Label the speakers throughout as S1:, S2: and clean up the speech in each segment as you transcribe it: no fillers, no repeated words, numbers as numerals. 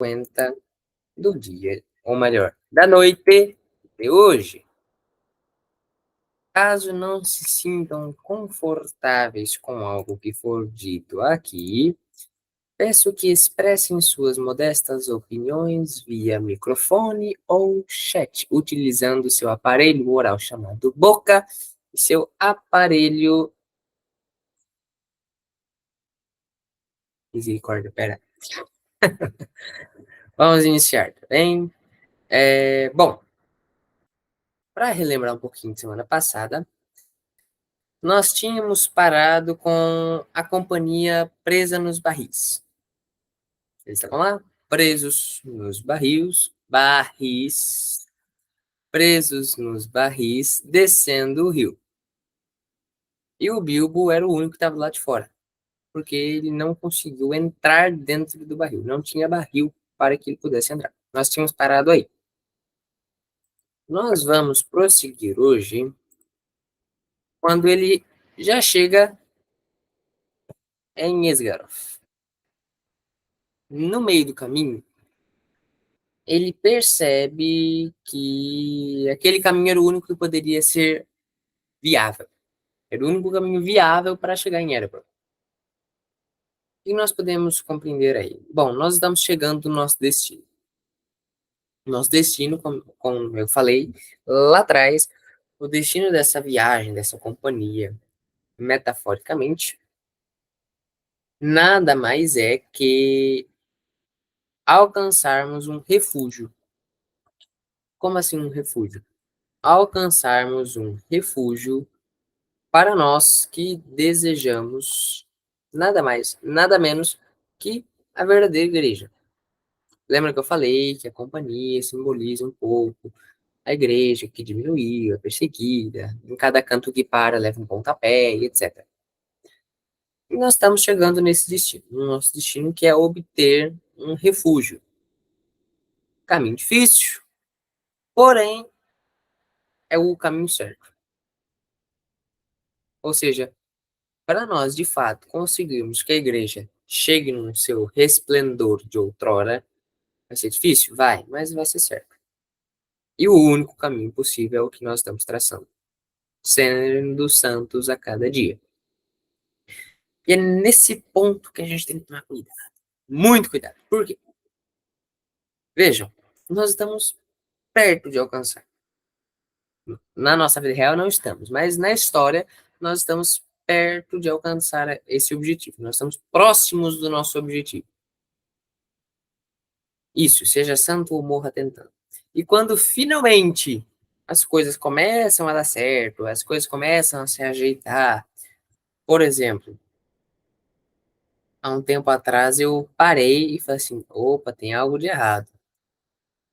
S1: 50 do dia, ou melhor, da noite de hoje. Caso não se sintam confortáveis com algo que for dito aqui, peço que expressem suas modestas opiniões via microfone ou chat, utilizando seu aparelho oral chamado boca e seu aparelho. Misericórdia, pera. Vamos iniciar, tá bem? Bom, para relembrar um pouquinho de semana passada, nós tínhamos parado com a companhia presa nos barris. Eles estavam lá, presos nos presos nos barris, descendo o rio. E o Bilbo era o único que estava lá de fora, porque ele não conseguiu entrar dentro do barril. Não tinha barril para que ele pudesse entrar. Nós tínhamos parado aí. Nós vamos prosseguir hoje quando ele já chega em Esgaroth. No meio do caminho, ele percebe que aquele caminho era o único que poderia ser viável. Era o único caminho viável para chegar em Erebor. E nós podemos compreender aí? Bom, nós estamos chegando no nosso destino. Nosso destino, como eu falei lá atrás, o destino dessa viagem, dessa companhia, metaforicamente, nada mais é que alcançarmos um refúgio. Como assim um refúgio? Alcançarmos um refúgio para nós que desejamos nada mais, nada menos que a verdadeira igreja. Lembra que eu falei que a companhia simboliza um pouco a igreja que diminuiu, é perseguida, em cada canto que para leva um pontapé, e etc. E nós estamos chegando nesse destino, no nosso destino que é obter um refúgio. Caminho difícil, porém é o caminho certo. Ou seja, para nós, de fato, conseguirmos que a igreja chegue no seu resplendor de outrora, vai ser difícil? Vai, mas vai ser certo. E o único caminho possível é o que nós estamos traçando, sendo santos a cada dia. E é nesse ponto que a gente tem que tomar cuidado. Muito cuidado. Por quê? Vejam, nós estamos perto de alcançar. Na nossa vida real não estamos, mas na história nós estamos perto de alcançar esse objetivo. Nós estamos próximos do nosso objetivo. Isso, seja santo ou morra tentando. E quando finalmente as coisas começam a dar certo, as coisas começam a se ajeitar, por exemplo, há um tempo atrás eu parei e falei assim, opa, tem algo de errado.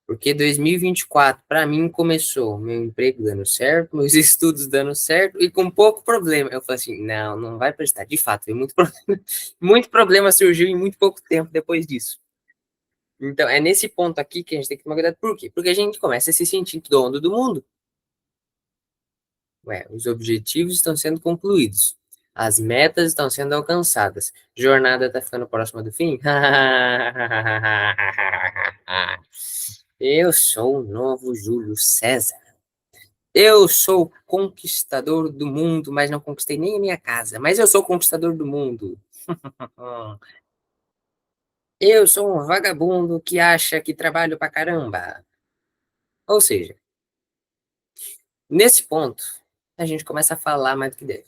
S1: Porque 2024, para mim, começou meu emprego dando certo, meus estudos dando certo e com pouco problema. Eu falei assim, não, não vai prestar. De fato, muito problema, muito problema surgiu em muito pouco tempo depois disso. Então, é nesse ponto aqui que a gente tem que tomar cuidado. Por quê? Porque a gente começa a se sentir dono do mundo. Ué, os objetivos estão sendo concluídos. As metas estão sendo alcançadas. Jornada está ficando próxima do fim? Eu sou o novo Júlio César. Eu sou conquistador do mundo, mas não conquistei nem a minha casa. Mas eu sou conquistador do mundo. Eu sou um vagabundo que acha que trabalho pra caramba. Ou seja, nesse ponto, a gente começa a falar mais do que deve,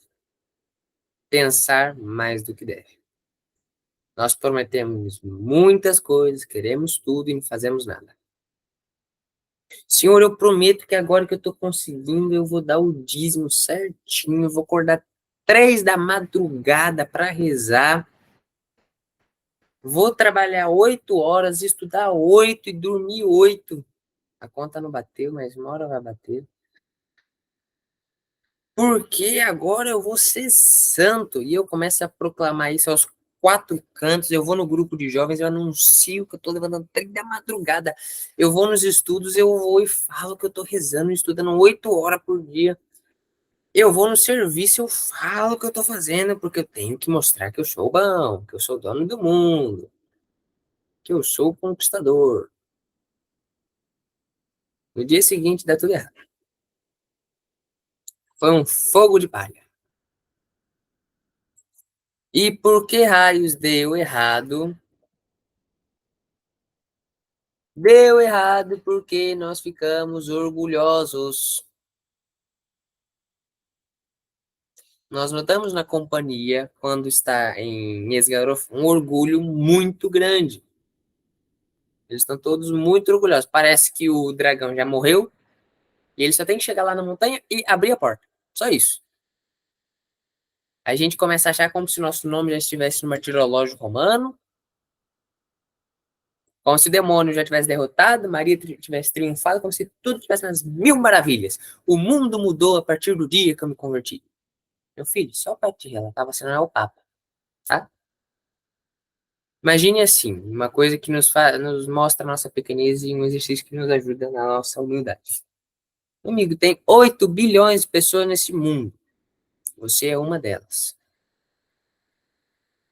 S1: pensar mais do que deve. Nós prometemos muitas coisas, queremos tudo e não fazemos nada. Senhor, eu prometo que agora que eu tô conseguindo, eu vou dar o dízimo certinho, eu vou acordar 3 da madrugada para rezar. Vou trabalhar 8 horas, estudar 8 e dormir 8. A conta não bateu, mas uma hora vai bater. Porque agora eu vou ser santo. E eu começo a proclamar isso aos 4 cantos. Eu vou no grupo de jovens, eu anuncio que eu tô levantando 3 da madrugada. Eu vou nos estudos, eu vou e falo que eu tô rezando, estudando 8 horas por dia. Eu vou no serviço, eu falo o que eu tô fazendo, porque eu tenho que mostrar que eu sou bom, que eu sou dono do mundo. que eu sou o conquistador. No dia seguinte, dá tudo errado. Foi um fogo de palha. E por que raios deu errado? Deu errado porque nós ficamos orgulhosos. Nós notamos na companhia, quando está em Esgarof, um orgulho muito grande. Eles estão todos muito orgulhosos. Parece que o dragão já morreu e ele só tem que chegar lá na montanha e abrir a porta. Só isso. A gente começa a achar como se nosso nome já estivesse no martirológio romano, como se o demônio já tivesse derrotado, Maria tivesse triunfado, como se tudo tivesse nas mil maravilhas. O mundo mudou a partir do dia que eu me converti. Meu filho, só para te relatar, você não é o Papa, tá? Imagine assim, uma coisa que nos mostra a nossa pequenez e um exercício que nos ajuda na nossa humildade. Amigo, tem 8 bilhões de pessoas nesse mundo. Você é uma delas.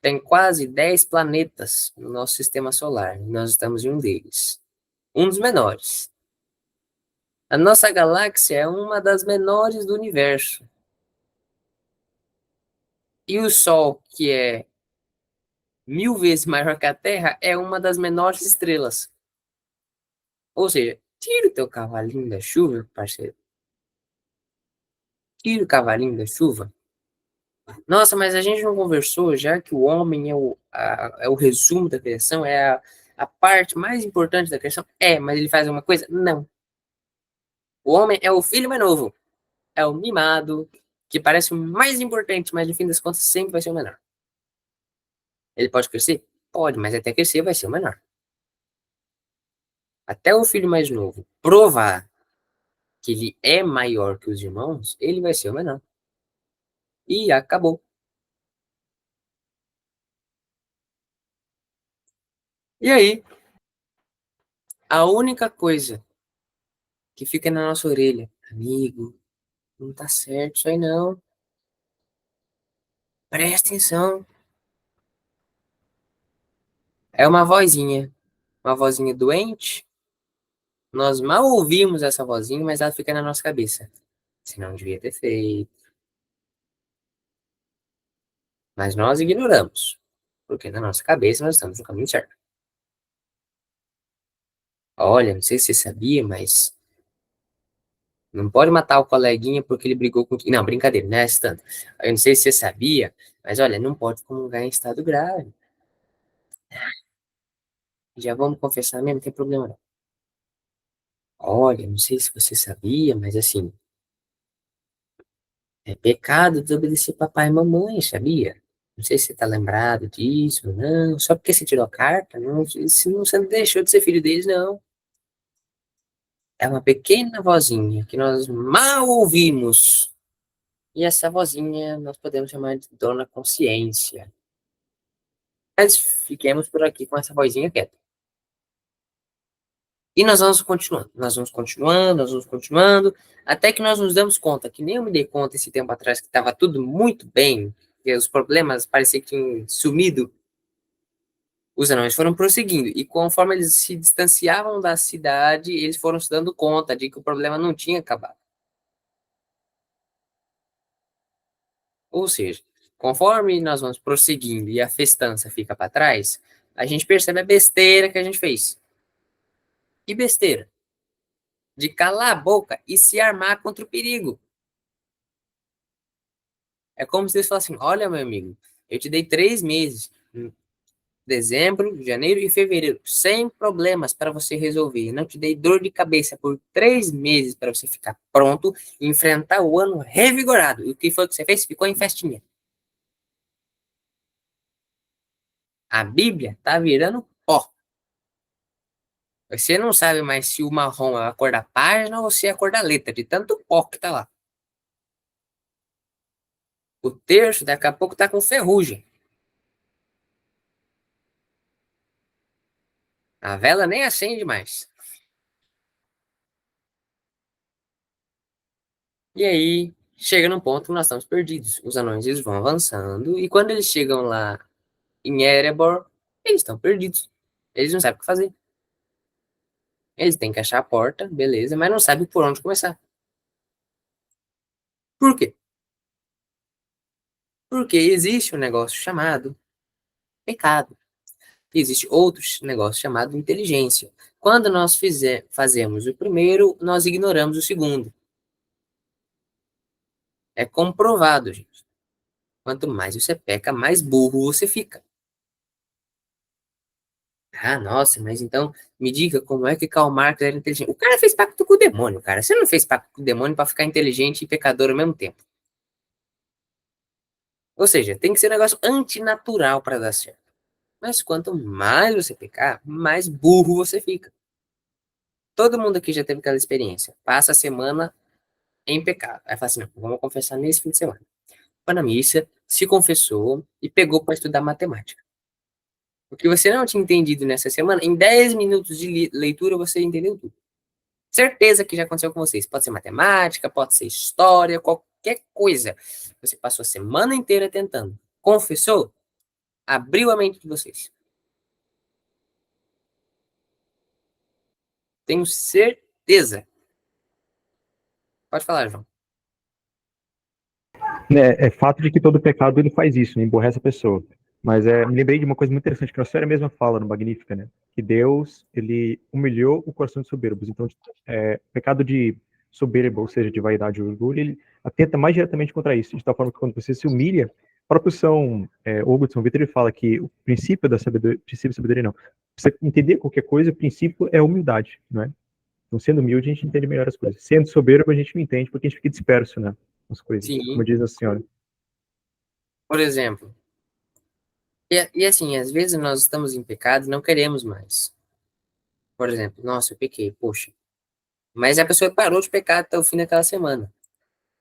S1: Tem quase 10 planetas no nosso sistema solar. E nós estamos em um deles. Um dos menores. A nossa galáxia é uma das menores do universo. E o Sol, que é 1000 vezes maior que a Terra, é uma das menores estrelas. Ou seja, tira o teu cavalinho da chuva, parceiro. Tira o cavalinho da chuva. Nossa, mas a gente não conversou, já que o homem é o resumo da criação, é a parte mais importante da criação? É, mas ele faz uma coisa? Não. O homem é o filho mais novo, é o mimado, que parece o mais importante, mas no fim das contas sempre vai ser o menor. Ele pode crescer? Pode, mas até crescer vai ser o menor. Até o filho mais novo provar que ele é maior que os irmãos, ele vai ser o menor. E acabou. E aí, a única coisa que fica na nossa orelha, amigo, não tá certo isso aí não. Presta atenção. É uma vozinha doente. Nós mal ouvimos essa vozinha, mas ela fica na nossa cabeça. Você não devia ter feito. Mas nós ignoramos, porque na nossa cabeça nós estamos no caminho certo. Olha, não sei se você sabia, mas não pode matar o coleguinha porque ele brigou com... Não, brincadeira, né? Tanto. Eu não sei se você sabia, mas olha, não pode comungar em estado grave. Já vamos confessar mesmo, não tem problema não. Olha, não sei se você sabia, mas assim, é pecado desobedecer papai e mamãe, sabia? Não sei se você tá lembrado disso, não. Só porque você tirou a carta, não, se não, você não deixou de ser filho deles, não. É uma pequena vozinha que nós mal ouvimos. E essa vozinha nós podemos chamar de Dona Consciência. Mas fiquemos por aqui com essa vozinha quieta. E nós vamos continuando, nós vamos continuando, nós vamos continuando, até que nós nos damos conta, que nem eu me dei conta esse tempo atrás, que estava tudo muito bem, que os problemas pareciam que tinham sumido. Os anões foram prosseguindo, e conforme eles se distanciavam da cidade, eles foram se dando conta de que o problema não tinha acabado. Ou seja, conforme nós vamos prosseguindo e a festança fica para trás, a gente percebe a besteira que a gente fez. Que besteira? De calar a boca e se armar contra o perigo. É como se eles falassem: olha, meu amigo, eu te dei 3 meses, dezembro, janeiro e fevereiro, sem problemas para você resolver. Não te dei dor de cabeça por 3 meses para você ficar pronto e enfrentar o ano revigorado. E o que foi que você fez? Ficou em festinha. A Bíblia tá virando pó. Você não sabe mais se o marrom é a cor da página ou se é a cor da letra, de tanto pó que tá lá. O terço daqui a pouco tá com ferrugem. A vela nem acende mais. E aí, chega num ponto que nós estamos perdidos. Os anões eles vão avançando, e quando eles chegam lá em Erebor, eles estão perdidos. Eles não sabem o que fazer. Eles têm que achar a porta, beleza, mas não sabem por onde começar. Por quê? Porque existe um negócio chamado pecado. Existe outro negócio chamado inteligência. Quando nós fazemos o primeiro, nós ignoramos o segundo. É comprovado, gente. Quanto mais você peca, mais burro você fica. Ah, nossa, mas então me diga como é que Karl Marx era inteligente. O cara fez pacto com o demônio, cara. Você não fez pacto com o demônio para ficar inteligente e pecador ao mesmo tempo. Ou seja, tem que ser um negócio antinatural para dar certo. Mas quanto mais você pecar, mais burro você fica. Todo mundo aqui já teve aquela experiência. Passa a semana em pecado. Aí fala assim, não, vamos confessar nesse fim de semana. Foi na missa, se confessou e pegou para estudar matemática. O que você não tinha entendido nessa semana, em 10 minutos de leitura você entendeu tudo. Certeza que já aconteceu com vocês. Pode ser matemática, pode ser história, qualquer coisa. Você passou a semana inteira tentando. Confessou? Abriu a mente de vocês. Tenho certeza. Pode falar, João.
S2: Né, é fato de que todo pecado ele faz isso, né, emborrece a pessoa. Mas me lembrei de uma coisa muito interessante que a Nossa Senhora mesma fala no Magnífica, né? Que Deus, ele humilhou o coração dos soberbos. Então, pecado de soberba, ou seja, de vaidade ou orgulho, ele atenta mais diretamente contra isso. De tal forma que quando você se humilha, o próprio Hugo de São Vitor, ele fala que o princípio da sabedoria não. Pra você entender qualquer coisa, o princípio é a humildade, não é? Então, sendo humilde, a gente entende melhor as coisas. Sendo soberbo, a gente não entende porque a gente fica disperso, né? As coisas, como
S1: Sim,
S2: diz a senhora.
S1: por exemplo. E assim, às vezes nós estamos em pecado e não queremos mais. Por exemplo, nossa, eu pequei, poxa. Mas a pessoa parou de pecar até o fim daquela semana.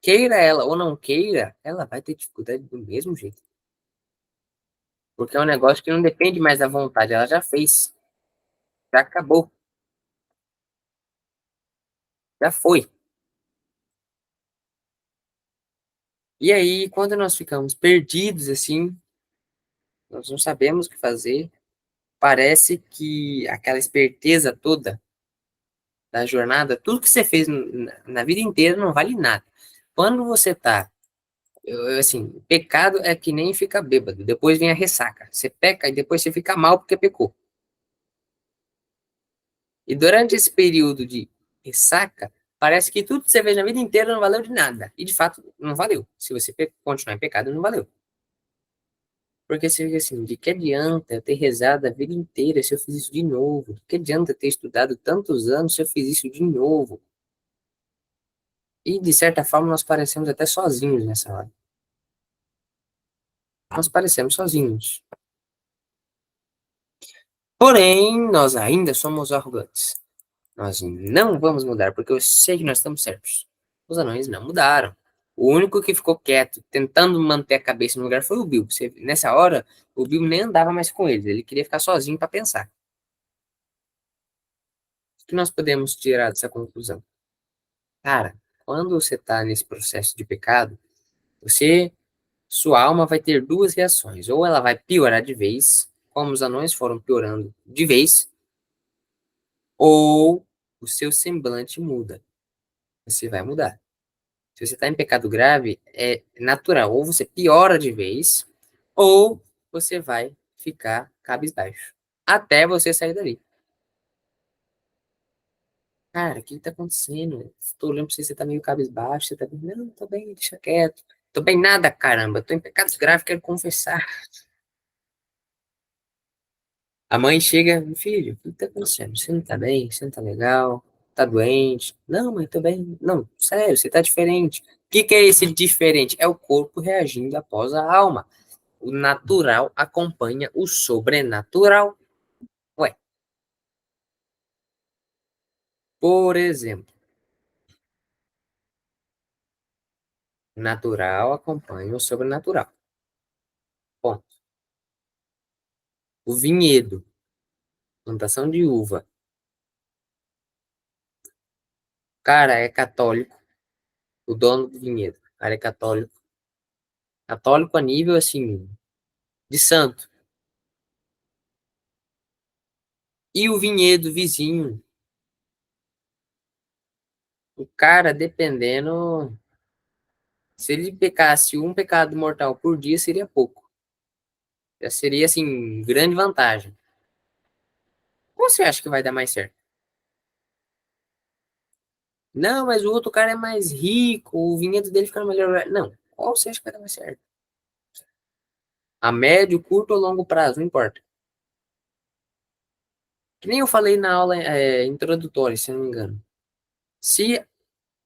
S1: Queira ela ou não queira, ela vai ter dificuldade do mesmo jeito. Porque é um negócio que não depende mais da vontade, ela já fez, já acabou, já foi. E aí, quando nós ficamos perdidos assim, nós não sabemos o que fazer, parece que aquela esperteza toda da jornada, tudo que você fez na vida inteira não vale nada. Quando você tá, assim, pecado é que nem ficar bêbado, depois vem a ressaca. Você peca e depois você fica mal porque pecou. E durante esse período de ressaca, parece que tudo que você fez na vida inteira não valeu de nada. E de fato, não valeu. Se você continuar em pecado, não valeu. Porque você fica assim, de que adianta eu ter rezado a vida inteira se eu fiz isso de novo? De que adianta eu ter estudado tantos anos se eu fiz isso de novo? E, de certa forma, nós parecemos até sozinhos nessa hora. Nós parecemos sozinhos. Porém, nós ainda somos arrogantes. Nós não vamos mudar, porque eu sei que nós estamos certos. Os anões não mudaram. O único que ficou quieto, tentando manter a cabeça no lugar, foi o Bilbo. Nessa hora, o Bilbo nem andava mais com eles. Ele queria ficar sozinho para pensar. O que nós podemos tirar dessa conclusão? Cara, quando você está nesse processo de pecado, você sua alma vai ter duas reações. Ou ela vai piorar de vez, como os anões foram piorando de vez, ou o seu semblante muda. Você vai mudar. Se você está em pecado grave, é natural. Ou você piora de vez, ou você vai ficar cabisbaixo. Até você sair dali. Cara, o que está acontecendo? Estou olhando para você, você está meio cabisbaixo, você está bem. Não, tô bem, deixa quieto. Tô bem nada, caramba. Tô em pecados graves, quero confessar. A mãe chega, filho, o que tá acontecendo? Você não tá bem? Você não tá legal? Tá doente? Não, mãe, tô bem. Não, sério, você tá diferente. O que que é esse diferente? É o corpo reagindo após a alma. O natural acompanha o sobrenatural. Ué, por exemplo, o natural acompanha o sobrenatural. Ponto. O vinhedo, plantação de uva. Cara, é católico. O dono do vinhedo. Cara, é católico. Católico a nível, assim, de santo. E o vinhedo vizinho, o cara, dependendo, se ele pecasse um pecado mortal por dia, seria pouco. Já seria, assim, grande vantagem. Qual você acha que vai dar mais certo? Não, mas o outro cara é mais rico, o vinhedo dele fica no melhor lugar. Não, qual você acha que vai dar mais certo? A médio, curto ou longo prazo, não importa. Que nem eu falei na aula introdutória, se eu não me engano. Se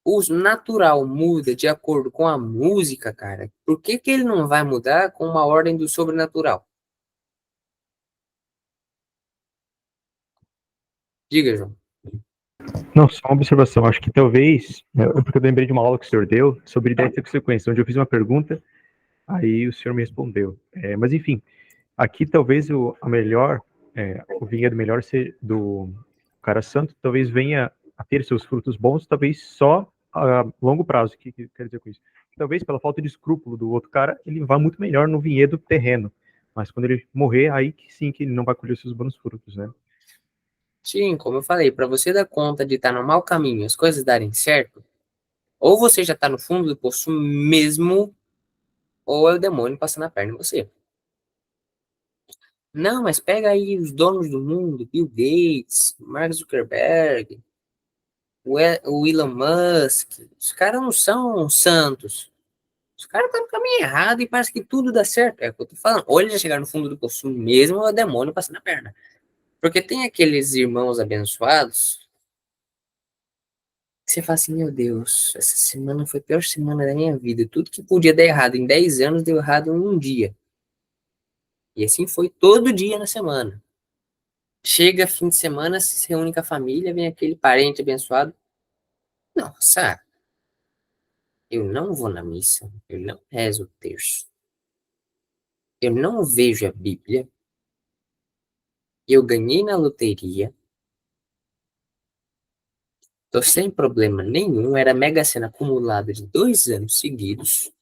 S1: o natural muda de acordo com a música, cara, por que que ele não vai mudar com uma ordem do sobrenatural? Diga, João.
S2: Não, só uma observação. Acho que talvez, porque eu lembrei de uma aula que o senhor deu sobre ideia de sequência, onde eu fiz uma pergunta, aí o senhor me respondeu. Mas enfim, aqui talvez o vinhedo melhor ser do cara santo, talvez venha a ter seus frutos bons, talvez só a longo prazo. O que quer dizer com isso? Talvez pela falta de escrúpulo do outro cara, ele vá muito melhor no vinhedo terreno. Mas quando ele morrer, aí que sim que ele não vai colher seus bons frutos, né?
S1: Sim, como eu falei, para você dar conta de estar no mau caminho, as coisas darem certo, ou você já está no fundo do poço mesmo, ou é o demônio passando a perna em você. Não, mas pega aí os donos do mundo, Bill Gates, Mark Zuckerberg, o Elon Musk. Os caras não são santos. Os caras estão no caminho errado e parece que tudo dá certo. É o que eu tô falando. Ou eles já chegaram no fundo do poço mesmo, ou é o demônio passando a perna. Porque tem aqueles irmãos abençoados que você fala assim, meu Deus, essa semana foi a pior semana da minha vida. Tudo que podia dar errado em 10 anos deu errado em um dia. E assim foi todo dia na semana. Chega fim de semana, se reúne com a família, vem aquele parente abençoado. Nossa, eu não vou na missa, eu não rezo o terço, eu não vejo a Bíblia, eu ganhei na loteria, tô sem problema nenhum, era Mega Sena acumulada de 2 anos seguidos,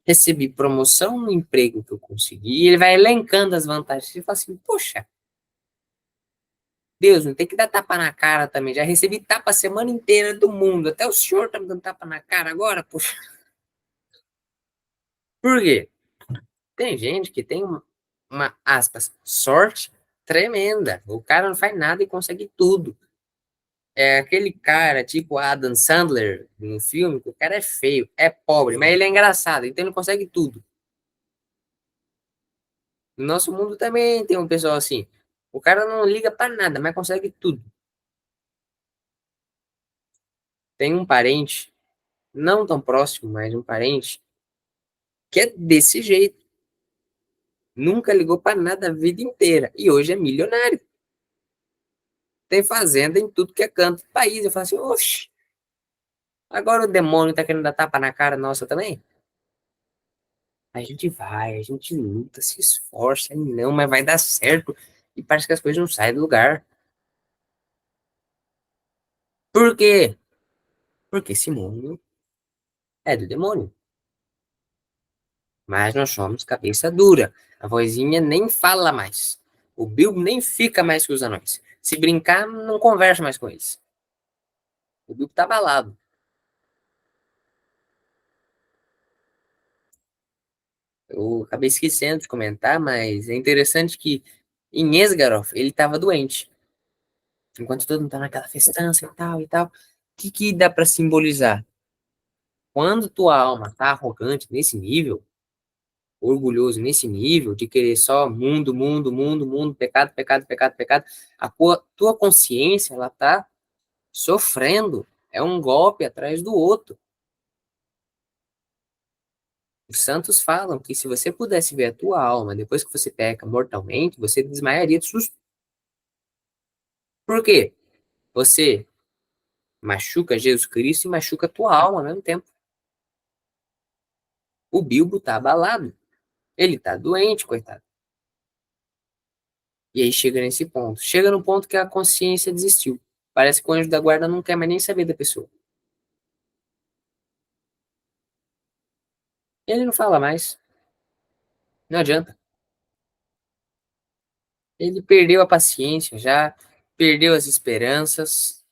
S1: recebi promoção no emprego que eu consegui, e ele vai elencando as vantagens, e fala assim, poxa, Deus, não tem que dar tapa na cara também, já recebi tapa a semana inteira do mundo, até o senhor tá me dando tapa na cara agora, poxa, por quê? Tem gente que tem aspas, sorte tremenda. O cara não faz nada e consegue tudo. É aquele cara, tipo Adam Sandler, no filme, que o cara é feio, é pobre, mas ele é engraçado, então ele consegue tudo. No nosso mundo também tem um pessoal assim. O cara não liga pra nada, mas consegue tudo. Tem um parente, não tão próximo, mas um parente, que é desse jeito. Nunca ligou pra nada a vida inteira. E hoje é milionário. Tem fazenda em tudo que é canto do país. Eu falo assim, oxe, agora o demônio tá querendo dar tapa na cara nossa também? A gente vai, a gente luta, se esforça, e não, mas vai dar certo. E parece que as coisas não saem do lugar. Por quê? Porque esse mundo é do demônio. Mas nós somos cabeça dura. A vozinha nem fala mais. O Bilbo nem fica mais com os anões. Se brincar, não conversa mais com eles. O Bilbo tá abalado. Eu acabei esquecendo de comentar, mas é interessante que em Esgaroth ele estava doente. Enquanto todo mundo tá naquela festança e tal e tal. O que que dá para simbolizar? Quando tua alma tá arrogante nesse nível, orgulhoso nesse nível, de querer só mundo, mundo, mundo, mundo, pecado, pecado, pecado, pecado, tua consciência, ela tá sofrendo. É um golpe atrás do outro. Os santos falam que se você pudesse ver a tua alma depois que você peca mortalmente, você desmaiaria de susto. Por quê? Você machuca Jesus Cristo e machuca a tua alma ao mesmo tempo. O Bilbo tá abalado. Ele tá doente, coitado. E aí chega nesse ponto. Chega no ponto que a consciência desistiu. Parece que o anjo da guarda não quer mais nem saber da pessoa. Ele não fala mais. Não adianta. Ele perdeu a paciência já, perdeu as esperanças.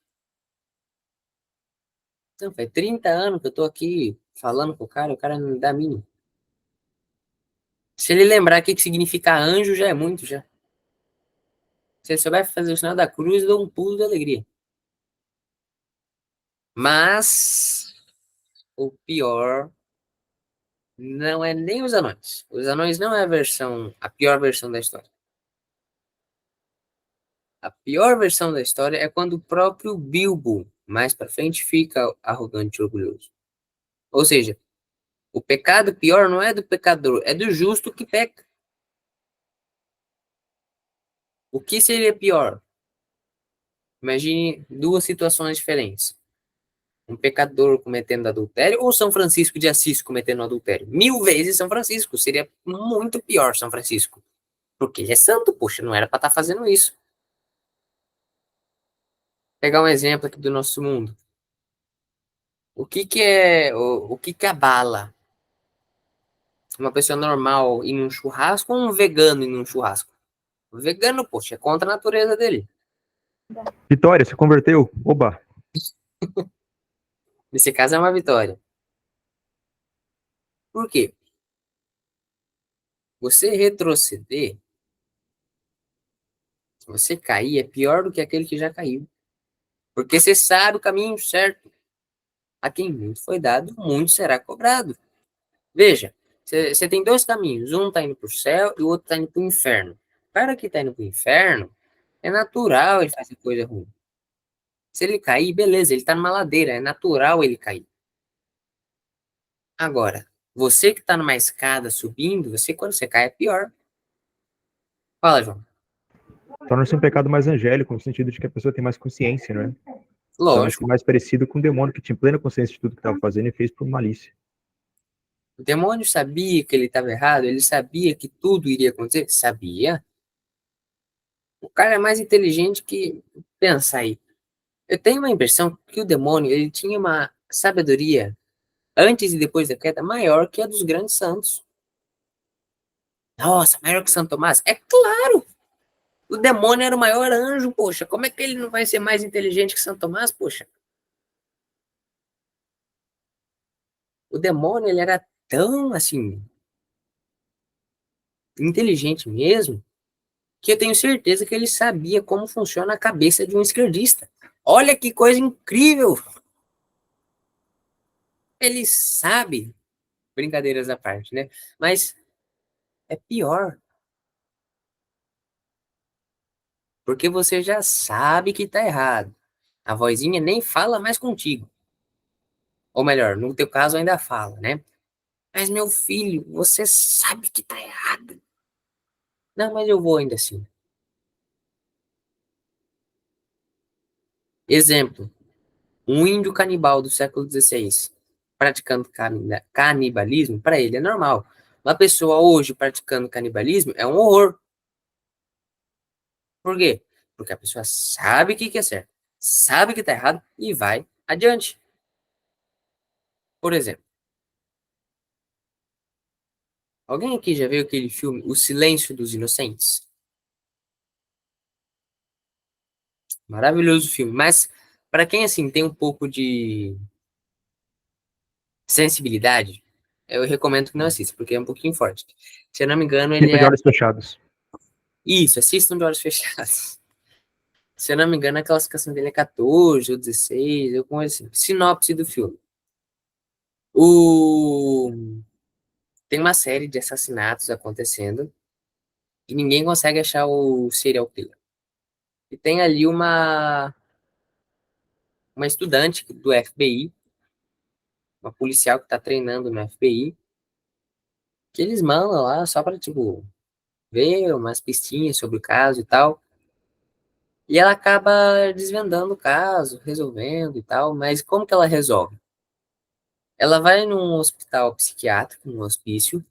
S1: Não, faz 30 anos que eu tô aqui falando com o cara não dá a mínima. Se ele lembrar o que significa anjo, já é muito, já. Se ele souber fazer o sinal da cruz, eu dou um pulo de alegria. Mas o pior não é nem os anões. Os anões não é a pior versão da história. A pior versão da história é quando o próprio Bilbo, mais pra frente, fica arrogante e orgulhoso. Ou seja, o pecado pior não é do pecador, é do justo que peca. O que seria pior? Imagine duas situações diferentes. Um pecador cometendo adultério ou São Francisco de Assis cometendo adultério? Mil vezes São Francisco. Seria muito pior São Francisco. Porque ele é santo, poxa, não era para estar fazendo isso. Pegar um exemplo aqui do nosso mundo. O que que abala uma pessoa normal ir num churrasco ou um vegano ir num churrasco? O vegano, poxa, é contra a natureza dele.
S2: Vitória, se converteu? Oba!
S1: Nesse caso é uma vitória. Por quê? Você retroceder, se você cair, é pior do que aquele que já caiu. Porque você sabe o caminho certo. A quem muito foi dado, muito será cobrado. Veja, você tem dois caminhos. Um está indo para o céu e o outro está indo para o inferno. O cara que está indo para o inferno, é natural ele fazer coisa ruim. Se ele cair, beleza, ele está numa ladeira, é natural ele cair. Agora, você que está numa escada subindo, você quando você cai é pior. Fala, João.
S2: Torna-se um pecado mais angélico, no sentido de que a pessoa tem mais consciência, não é? Torna-se
S1: Lógico,
S2: mais parecido com um demônio que tinha plena consciência de tudo que estava fazendo e fez por malícia.
S1: o demônio sabia que ele estava errado, ele sabia que tudo iria acontecer? Sabia. O cara é mais inteligente que pensa aí. Eu tenho uma impressão que o demônio ele tinha uma sabedoria antes e depois da queda maior que a dos grandes santos. Nossa, maior que Santo Tomás? É claro! O demônio era o maior anjo, poxa. Como é que ele não vai ser mais inteligente que Santo Tomás, poxa? O demônio ele era tão assim inteligente mesmo que eu tenho certeza que ele sabia como funciona a cabeça de um esquerdista. Olha que coisa incrível! Ele sabe, brincadeiras à parte, né? Mas é pior, porque você já sabe que tá errado. A vozinha nem fala mais contigo. Ou melhor, no teu caso ainda fala, né? Mas meu filho, você sabe que tá errado. Não, mas eu vou ainda assim. Exemplo, um índio canibal do século XVI praticando canibalismo, para ele é normal. Uma pessoa hoje praticando canibalismo é um horror. Por quê? Porque a pessoa sabe o que que é certo, sabe que tá errado e vai adiante. Por exemplo, alguém aqui já viu aquele filme O Silêncio dos Inocentes? Maravilhoso filme, mas para quem assim tem um pouco de sensibilidade, eu recomendo que não assista, porque é um pouquinho forte. Se eu não me engano, ele
S2: Cita de
S1: é
S2: olhos fechados.
S1: isso, assistam de olhos fechados. Se eu não me engano, a classificação dele é 14 ou 16, eu com assim. Sinopse do filme. O... Tem uma série de assassinatos acontecendo e ninguém consegue achar o serial killer. E tem ali uma estudante do FBI, uma policial que está treinando no FBI, que eles mandam lá só para, tipo, ver umas pistinhas sobre o caso e tal. E ela acaba desvendando o caso, resolvendo e tal, mas como que ela resolve? Ela vai num hospital psiquiátrico, num hospício,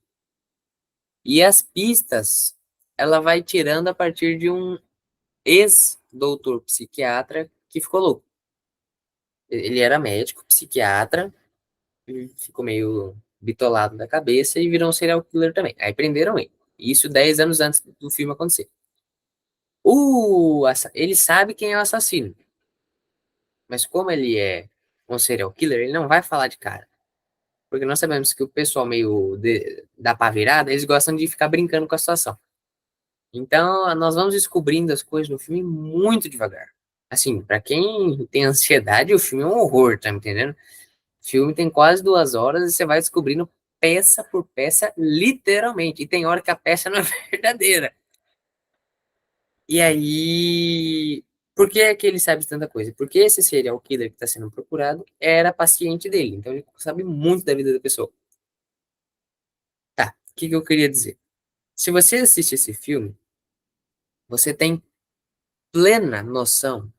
S1: e as pistas ela vai tirando a partir de um ex-doutor psiquiatra que ficou louco. Ele era médico, psiquiatra, e ficou meio bitolado da cabeça e virou um serial killer também. Aí prenderam ele. Isso 10 anos antes do filme acontecer. Ele sabe quem é o assassino, mas como ele é um serial killer, ele não vai falar de cara. Porque nós sabemos que o pessoal da pá virada, eles gostam de ficar brincando com a situação. Então, nós vamos descobrindo as coisas no filme muito devagar. Assim, pra quem tem ansiedade, o filme é um horror, tá me entendendo? O filme tem quase 2 horas e você vai descobrindo peça por peça, literalmente. E tem hora que a peça não é verdadeira. E aí, por que é que ele sabe de tanta coisa? Porque esse serial killer que está sendo procurado era paciente dele. Então ele sabe muito da vida da pessoa. Tá, o que que eu queria dizer? Se você assiste esse filme, você tem plena noção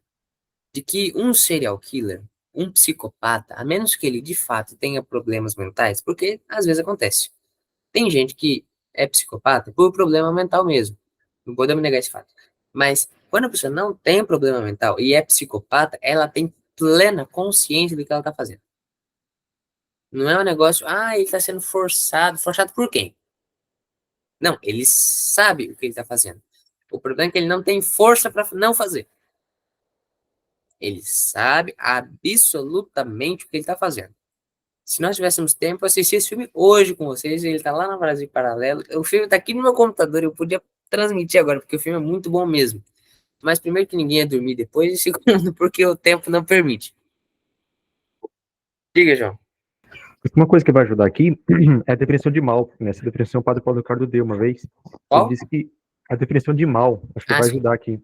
S1: de que um serial killer, um psicopata, a menos que ele de fato tenha problemas mentais, porque às vezes acontece. Tem gente que é psicopata por problema mental mesmo. Não podemos negar esse fato. Mas quando a pessoa não tem problema mental e é psicopata, ela tem plena consciência do que ela está fazendo. Não é um negócio, ele está sendo forçado. Forçado por quem? Não, ele sabe o que ele está fazendo. O problema é que ele não tem força para não fazer. Ele sabe absolutamente o que ele está fazendo. Se nós tivéssemos tempo, eu assisti esse filme hoje com vocês. Ele tá lá no Brasil Paralelo. O filme tá aqui no meu computador. Eu podia transmitir agora, porque o filme é muito bom mesmo. Mas primeiro que ninguém ia dormir depois, e segundo, porque o tempo não permite. Diga, João.
S2: Uma coisa que vai ajudar aqui é a definição de mal. Nessa definição, o padre Paulo Ricardo deu uma vez. Ele
S1: Qual?
S2: disse que a definição de mal, acho que
S1: Ah,
S2: vai
S1: sim.
S2: ajudar aqui.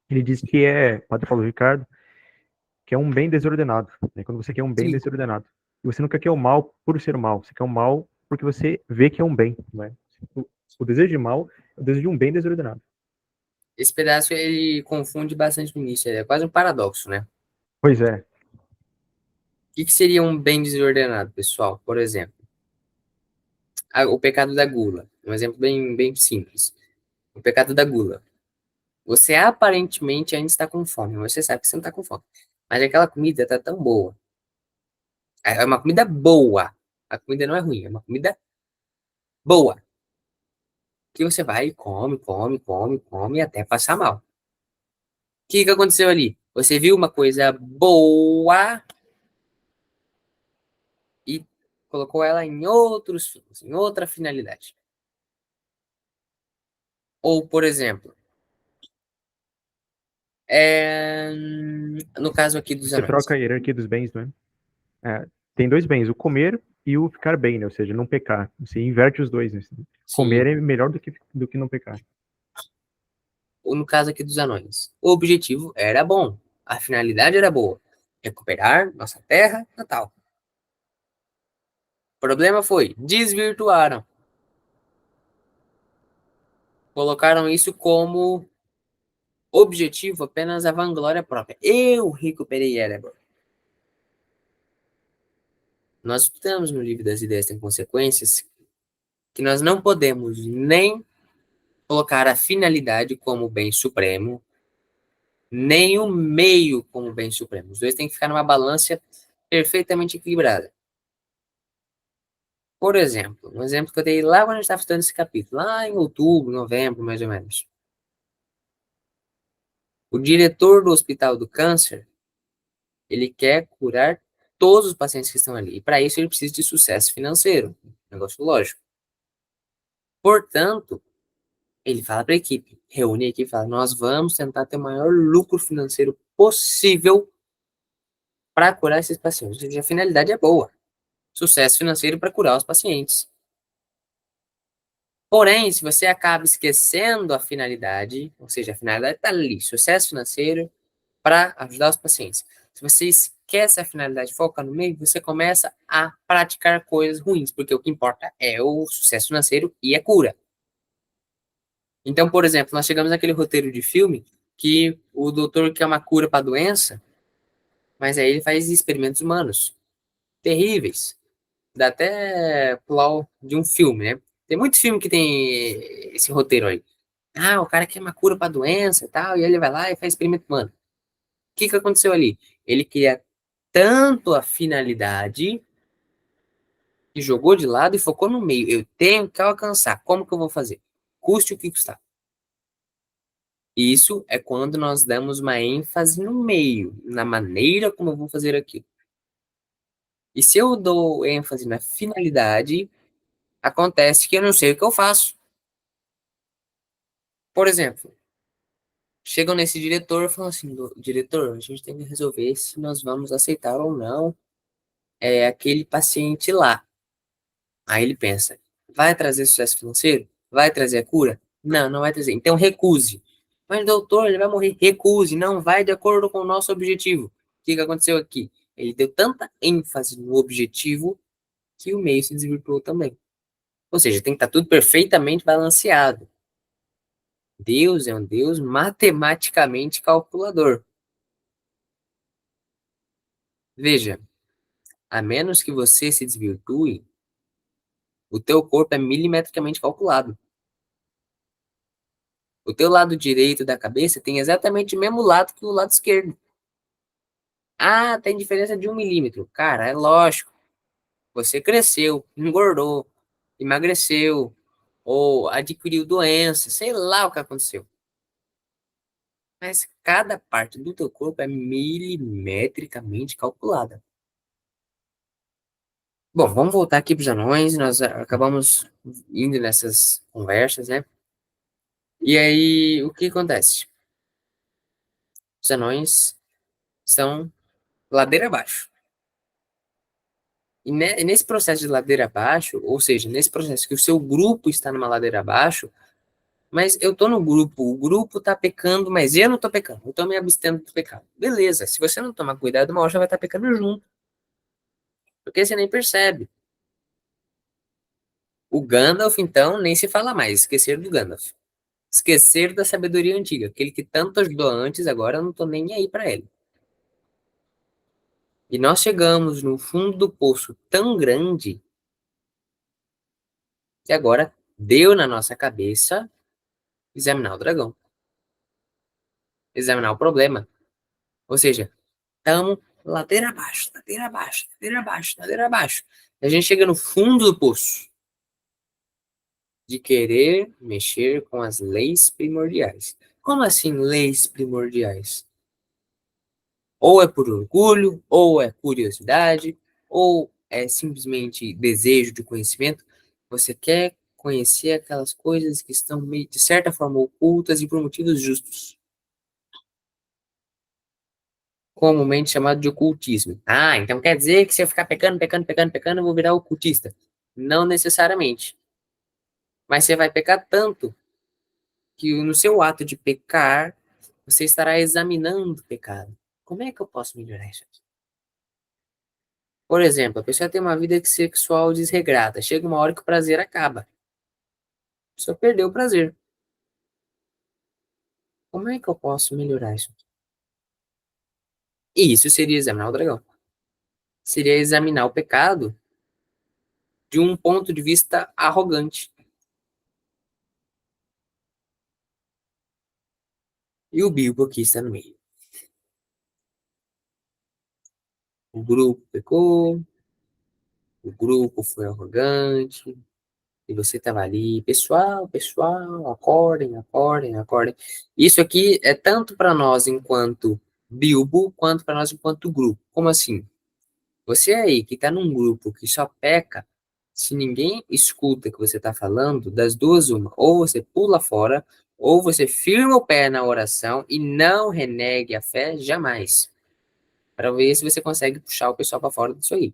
S2: Ele disse que padre Paulo Ricardo, que é um bem desordenado. Né? Quando você quer um bem
S1: Sim.
S2: desordenado. E você nunca quer o mal por ser o mal. Você quer o mal porque você vê que é um bem. Né? O desejo de mal é o desejo de um bem desordenado.
S1: Esse pedaço ele confunde bastante no início. É quase um paradoxo, né?
S2: Pois é.
S1: O que seria um bem desordenado, pessoal? Por exemplo, o pecado da gula. Um exemplo bem simples. O pecado da gula. Você aparentemente ainda está com fome, mas você sabe que você não está com fome. Mas aquela comida está tão boa. É uma comida boa. A comida não é ruim, é uma comida boa. Que você vai e come, come, come, come até passar mal. O que que aconteceu ali? Você viu uma coisa boa e colocou ela em outros fins, em outra finalidade. Ou, por exemplo, no caso aqui dos
S2: Você
S1: anões.
S2: troca a hierarquia dos bens, né? Tem dois bens, o comer e o ficar bem, né? Ou seja, não pecar. Você inverte os dois, né? Comer
S1: Sim.
S2: é melhor do que não pecar.
S1: Ou no caso aqui dos anões. O objetivo era bom. A finalidade era boa. Recuperar nossa terra natal. O problema foi, desvirtuaram. Colocaram isso como objetivo apenas a vanglória própria. Eu recuperei Erebor. Nós estudamos no livro das ideias tem consequências que nós não podemos nem colocar a finalidade como bem supremo, nem o meio como bem supremo. Os dois têm que ficar numa balança perfeitamente equilibrada. Por exemplo, um exemplo que eu dei lá quando a gente estava estudando esse capítulo, lá em outubro, novembro, mais ou menos. O diretor do Hospital do Câncer, ele quer curar todos os pacientes que estão ali. E para isso ele precisa de sucesso financeiro. Negócio lógico. Portanto, ele fala para a equipe, reúne a equipe e fala: nós vamos tentar ter o maior lucro financeiro possível para curar esses pacientes. Ou seja, a finalidade é boa. Sucesso financeiro para curar os pacientes. Porém, se você acaba esquecendo a finalidade, ou seja, a finalidade está ali, sucesso financeiro para ajudar os pacientes. Se você esquece a finalidade, foca no meio, você começa a praticar coisas ruins, porque o que importa é o sucesso financeiro e a cura. Então, por exemplo, nós chegamos naquele roteiro de filme que o doutor quer uma cura para a doença, mas aí ele faz experimentos humanos terríveis. Dá até plot de um filme, né? Tem muito filme que tem esse roteiro aí. O cara quer uma cura para doença e tal, e ele vai lá e faz experimento humano. O que que aconteceu ali? Ele queria tanto a finalidade que jogou de lado e focou no meio. Eu tenho que alcançar. Como que eu vou fazer? Custe o que custar. Isso é quando nós damos uma ênfase no meio, na maneira como eu vou fazer aquilo. E se eu dou ênfase na finalidade, acontece que eu não sei o que eu faço. Por exemplo, chegam nesse diretor e falam assim, diretor, a gente tem que resolver se nós vamos aceitar ou não aquele paciente lá. Aí ele pensa, vai trazer sucesso financeiro? Vai trazer a cura? Não, não vai trazer. Então recuse. Mas doutor, ele vai morrer. Recuse, não vai de acordo com o nosso objetivo. O que que aconteceu aqui? Ele deu tanta ênfase no objetivo que o meio se desvirtuou também. Ou seja, tem que estar tudo perfeitamente balanceado. Deus é um Deus matematicamente calculador. Veja, a menos que você se desvirtue, o teu corpo é milimetricamente calculado. O teu lado direito da cabeça tem exatamente o mesmo lado que o lado esquerdo. Ah, tem diferença de 1 milímetro. Cara, é lógico. Você cresceu, engordou, emagreceu, ou adquiriu doença, sei lá o que aconteceu. Mas cada parte do teu corpo é milimetricamente calculada. Bom, vamos voltar aqui para os anões. Nós acabamos indo nessas conversas, né? E aí, o que acontece? Os anões estão ladeira abaixo. E nesse processo de ladeira abaixo, ou seja, nesse processo que o seu grupo está numa ladeira abaixo, mas eu tô no grupo, o grupo tá pecando, mas eu não tô pecando, eu tô me abstendo do pecado. Beleza, se você não tomar cuidado, uma hora já vai estar pecando junto, porque você nem percebe. O Gandalf, então, nem se fala mais, esquecer do Gandalf. Esquecer da sabedoria antiga, aquele que tanto ajudou antes, agora eu não tô nem aí para ele. E nós chegamos no fundo do poço tão grande que agora deu na nossa cabeça examinar o dragão, examinar o problema. Ou seja, estamos ladeira abaixo, ladeira abaixo, ladeira abaixo, ladeira abaixo. A gente chega no fundo do poço de querer mexer com as leis primordiais. Como assim leis primordiais? Ou é por orgulho, ou é curiosidade, ou é simplesmente desejo de conhecimento. Você quer conhecer aquelas coisas que estão meio, de certa forma ocultas e por motivos justos, comumente chamado de ocultismo. Ah, então quer dizer que se eu ficar pecando, pecando, pecando, pecando, eu vou virar ocultista. Não necessariamente. Mas você vai pecar tanto que no seu ato de pecar, você estará examinando o pecado. Como é que eu posso melhorar isso aqui? Por exemplo, a pessoa tem uma vida sexual desregrada. Chega uma hora que o prazer acaba. A pessoa perdeu o prazer. Como é que eu posso melhorar isso aqui? E isso seria examinar o dragão. Seria examinar o pecado de um ponto de vista arrogante. E o Bilbo aqui está no meio. O grupo pecou, o grupo foi arrogante, e você estava ali, pessoal, pessoal, acordem, acordem, acordem. Isso aqui é tanto para nós enquanto Bilbo, quanto para nós enquanto grupo. Como assim? Você aí que está num grupo que só peca, se ninguém escuta o que você está falando, das duas uma, ou você pula fora, ou você firma o pé na oração e não renegue a fé jamais, para ver se você consegue puxar o pessoal para fora disso aí.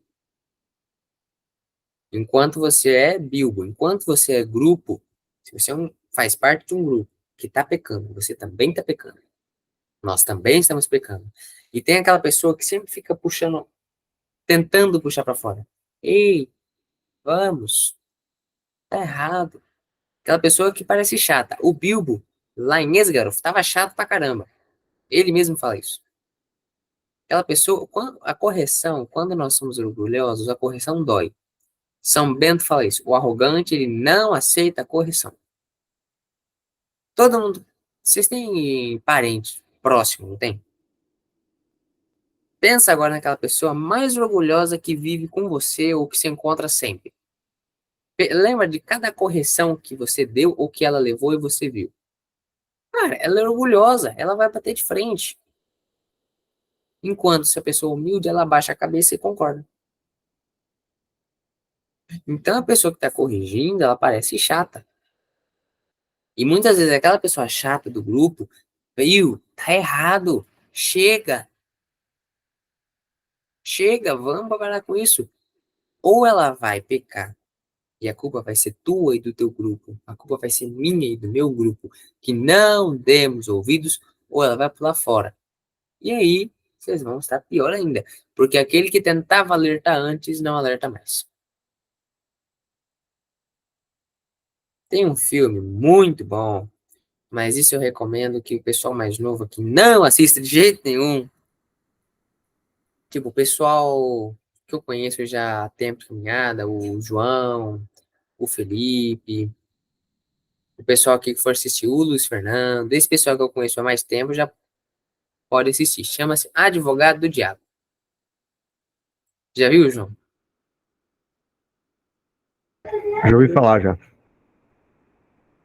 S1: Enquanto você é Bilbo, enquanto você é grupo, se você faz parte de um grupo que está pecando, você também está pecando. Nós também estamos pecando. E tem aquela pessoa que sempre fica puxando, tentando puxar para fora. Ei, vamos, tá errado. Aquela pessoa que parece chata. O Bilbo, lá em Esgaroth, tava chato pra caramba. Ele mesmo fala isso. Aquela pessoa, a correção, quando nós somos orgulhosos, a correção dói. São Bento fala isso. O arrogante, ele não aceita a correção. Todo mundo. Vocês têm parente próximo, não tem? Pensa agora naquela pessoa mais orgulhosa que vive com você ou que se encontra sempre. Lembra de cada correção que você deu ou que ela levou e você viu. Cara, ela é orgulhosa, ela vai bater de frente. Enquanto se a pessoa é humilde, ela abaixa a cabeça e concorda. Então a pessoa que está corrigindo, ela parece chata. E muitas vezes aquela pessoa chata do grupo, viu, tá errado. Chega, chega, vamos parar com isso. Ou ela vai pecar e a culpa vai ser tua e do teu grupo, a culpa vai ser minha e do meu grupo, que não demos ouvidos, ou ela vai pular fora. E aí, vocês vão estar pior ainda, porque aquele que tentava alertar antes não alerta mais. Tem um filme muito bom, mas isso eu recomendo que o pessoal mais novo aqui não assista de jeito nenhum. Tipo, o pessoal que eu conheço já há tempo de caminhada, o João, o Felipe, o pessoal aqui que for assistir, o Luiz Fernando, esse pessoal que eu conheço há mais tempo já pode assistir. Chama-se Advogado do Diabo. Já viu, João?
S2: Já ouvi falar já.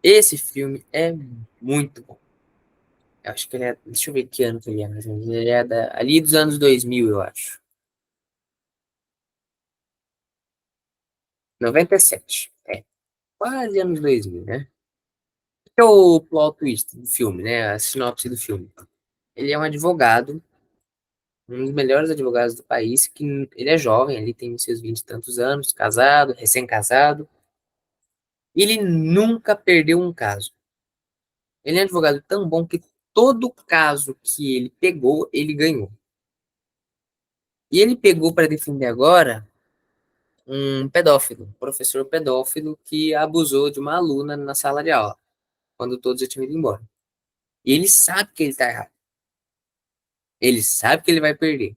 S1: Esse filme é muito bom. Eu acho que ele é. Deixa eu ver que ano que ele é, mas ele é ali dos anos 2000, eu acho. 97. É, quase anos 2000, né? Que é o plot twist do filme, né? A sinopse do filme. Ele é um advogado, um dos melhores advogados do país, que ele é jovem, ele tem seus 20 e tantos anos, casado, recém-casado, e ele nunca perdeu um caso. Ele é um advogado tão bom que todo caso que ele pegou, ele ganhou. E ele pegou para defender agora um pedófilo, um professor pedófilo que abusou de uma aluna na sala de aula, quando todos já tinham ido embora. E ele sabe que ele tá errado. Ele sabe que ele vai perder.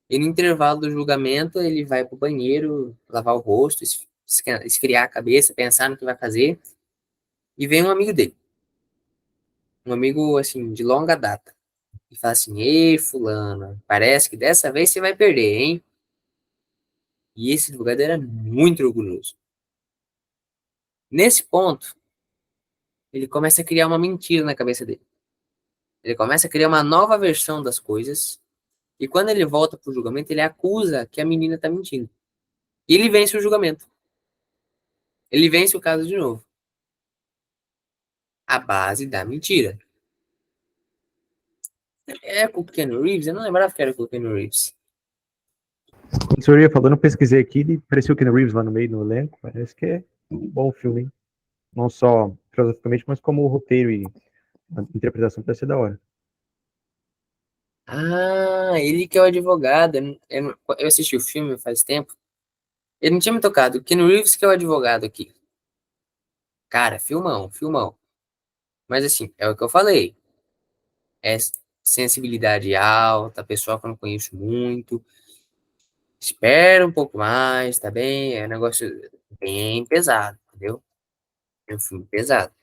S1: E no intervalo do julgamento, ele vai pro banheiro, lavar o rosto, esfriar a cabeça, pensar no que vai fazer. E vem um amigo dele, um amigo, assim, de longa data. E fala assim: Ei, fulano, parece que dessa vez você vai perder, hein? E esse advogado era muito orgulhoso. Nesse ponto, ele começa a criar uma mentira na cabeça dele. Ele começa a criar uma nova versão das coisas. E quando ele volta pro julgamento, ele acusa que a menina tá mentindo. E ele vence o julgamento. Ele vence o caso de novo. A base da mentira. É com o Ken Reeves? Eu não lembrava que era com o Ken Reeves.
S2: Quando o senhor ia falando, eu pesquisei aqui e apareceu o Keanu Reeves lá no meio, no elenco. Parece que é um bom filme, hein? Não só filosoficamente, mas como o roteiro e a interpretação parece ser da hora.
S1: Ah, ele que é o advogado. Eu assisti o filme faz tempo. Ele não tinha me tocado. O Ken Reeves que é o advogado aqui. Cara, filmão, filmão. Mas assim, é o que eu falei. É sensibilidade alta, pessoal que eu não conheço muito. Espera um pouco mais, tá bem? É um negócio bem pesado, entendeu? É um filme pesado.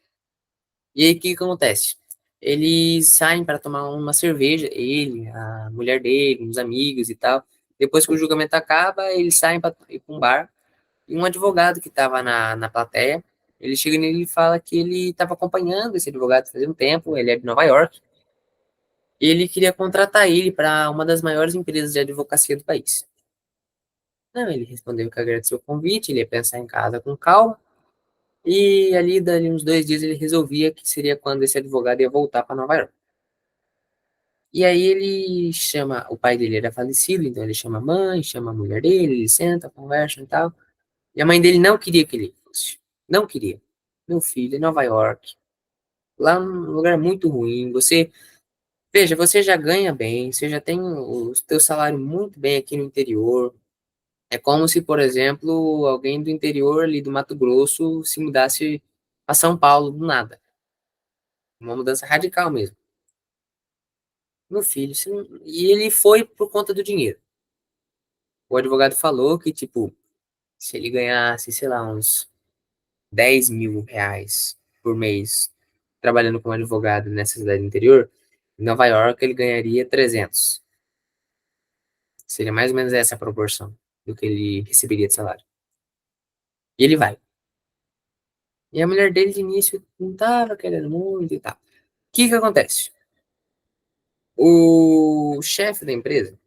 S1: E aí, o que que acontece? Eles saem para tomar uma cerveja, ele, a mulher dele, uns amigos e tal. Depois que o julgamento acaba, eles saem para ir para um bar. E um advogado que estava na plateia, ele chega nele e fala que ele estava acompanhando esse advogado fazia um tempo, ele é de Nova York. E ele queria contratar ele para uma das maiores empresas de advocacia do país. Não, ele respondeu que agradeceu o convite, ele ia pensar em casa com calma. E ali, dali uns 2 dias, ele resolvia que seria quando esse advogado ia voltar para Nova York. E aí ele chama, o pai dele era falecido, então ele chama a mãe, chama a mulher dele, ele senta, conversa e tal. E a mãe dele não queria que ele fosse. Não queria. Meu filho, em Nova York, lá num lugar muito ruim, veja, você já ganha bem, você já tem o teu salário muito bem aqui no interior. É como se, por exemplo, alguém do interior ali do Mato Grosso se mudasse a São Paulo do nada. Uma mudança radical mesmo. Meu filho, e ele foi por conta do dinheiro. O advogado falou que, tipo, se ele ganhasse, sei lá, uns 10 mil reais por mês trabalhando como advogado nessa cidade interior, em Nova York ele ganharia 300. Seria mais ou menos essa a proporção do que ele receberia de salário. E ele vai. E a mulher dele de início não tava querendo muito e tal. que acontece? O chefe da empresa,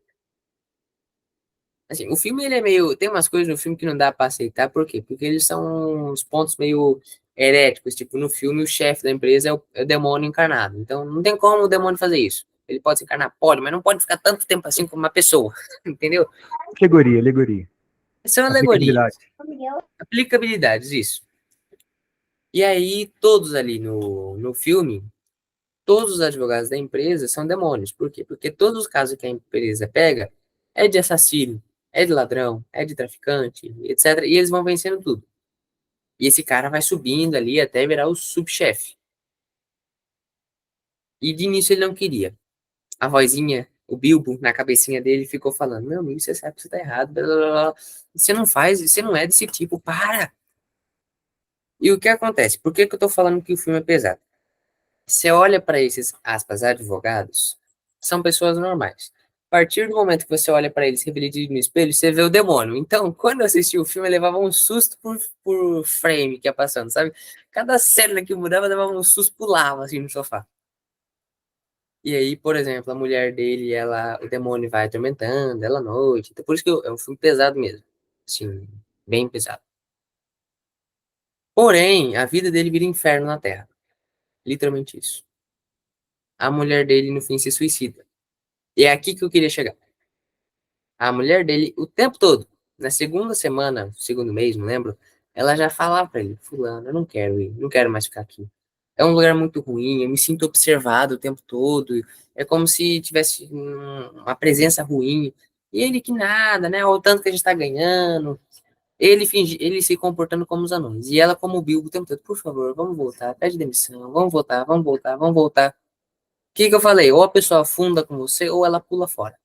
S1: assim, o filme ele é meio, tem umas coisas no filme que não dá pra aceitar, por quê? Porque eles são uns pontos meio heréticos, tipo, no filme o chefe da empresa é o demônio encarnado, então não tem como o demônio fazer isso. Ele pode se encarnar, pode, mas não pode ficar tanto tempo assim como uma pessoa, entendeu?
S2: Alegoria, alegoria.
S1: São
S2: Aplicabilidade.
S1: alegorias, aplicabilidades, isso. E aí, todos ali no filme, todos os advogados da empresa são demônios. Por quê? Porque todos os casos que a empresa pega é de assassino, é de ladrão, é de traficante, etc. E eles vão vencendo tudo. E esse cara vai subindo ali até virar o subchefe. E de início ele não queria. A vozinha, o Bilbo, na cabecinha dele, ficou falando: Meu amigo, você sabe que você tá errado. Blá, blá, blá. Você não faz, você não é desse tipo, para! E o que acontece? Por que que eu tô falando que o filme é pesado? Você olha para esses, aspas, advogados, são pessoas normais. A partir do momento que você olha para eles refletido no espelho, você vê o demônio. Então, quando eu assisti o filme, eu levava um susto por frame que ia passando, sabe? Cada cena que mudava, eu levava um susto, pulava assim no sofá. E aí, por exemplo, a mulher dele, ela, o demônio vai atormentando ela à noite. Então, por isso que é um filme pesado mesmo. Assim, bem pesado. Porém, a vida dele vira inferno na Terra. Literalmente isso. A mulher dele, no fim, se suicida. E é aqui que eu queria chegar. A mulher dele, o tempo todo, na segunda semana, segundo mês, não lembro, ela já falava pra ele: Fulano, eu não quero ir, não quero mais ficar aqui. É um lugar muito ruim, eu me sinto observado o tempo todo. É como se tivesse uma presença ruim. E ele que nada, né? O tanto que a gente tá ganhando. Ele se comportando como os anões. E ela como o Bilbo o tempo todo: Por favor, vamos voltar, pede demissão, vamos voltar, vamos voltar, vamos voltar. O que que eu falei? Ou a pessoa afunda com você, ou ela pula fora.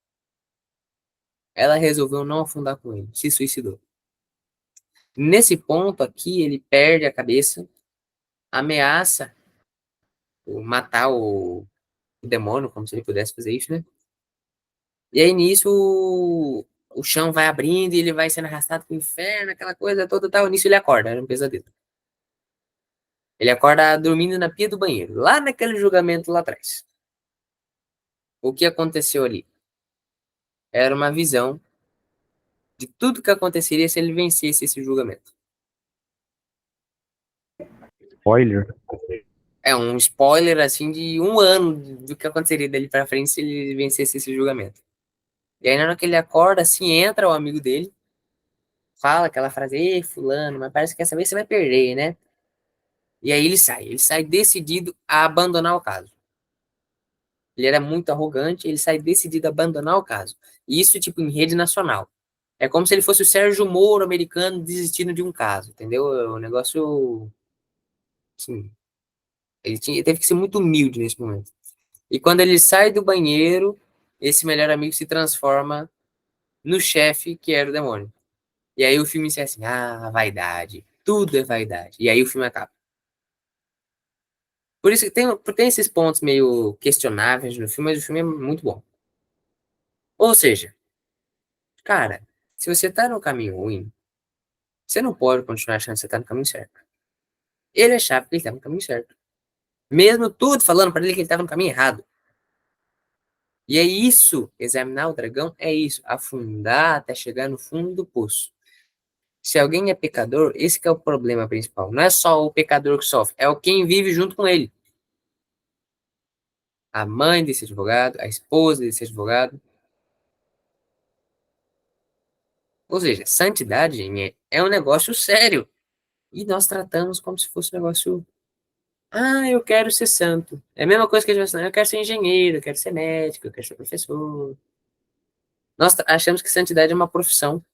S1: Ela resolveu não afundar com ele, se suicidou. Nesse ponto aqui, ele perde a cabeça, ameaça matar o demônio, como se ele pudesse fazer isso, né? E aí nisso o chão vai abrindo e ele vai sendo arrastado pro inferno, aquela coisa toda tal. Nisso ele acorda, era um pesadelo. Ele acorda dormindo na pia do banheiro, lá naquele julgamento lá atrás. O que aconteceu ali? Era uma visão de tudo que aconteceria se ele vencesse esse julgamento.
S2: Spoiler.
S1: É um spoiler, assim, de um ano do que aconteceria dali pra frente se ele vencesse esse julgamento. E aí, na hora que ele acorda, assim, entra o amigo dele, fala aquela frase: Ei, fulano, mas parece que essa vez você vai perder, né? E aí ele sai decidido a abandonar o caso. Ele era muito arrogante, ele sai decidido a abandonar o caso. E isso, tipo, em rede nacional. É como se ele fosse o Sérgio Moro americano desistindo de um caso, entendeu? É um negócio, assim, ele teve que ser muito humilde nesse momento. E quando ele sai do banheiro, esse melhor amigo se transforma no chefe que era o demônio. E aí o filme é assim: ah, vaidade. Tudo é vaidade. E aí o filme acaba. Por isso que tem esses pontos meio questionáveis no filme, mas o filme é muito bom. Ou seja, cara, se você tá no caminho ruim, você não pode continuar achando que você tá no caminho certo. Ele achava que ele estava no caminho certo. Mesmo tudo falando para ele que ele estava no caminho errado. E é isso, examinar o dragão é isso, afundar até chegar no fundo do poço. Se alguém é pecador, esse que é o problema principal. Não é só o pecador que sofre, é o quem vive junto com ele. A mãe desse advogado, a esposa desse advogado. Ou seja, santidade, gente, é um negócio sério. E nós tratamos como se fosse um negócio. Ah, eu quero ser santo. É a mesma coisa que a gente vai eu quero ser engenheiro, eu quero ser médico, eu quero ser professor. Nós achamos que santidade é uma profissão.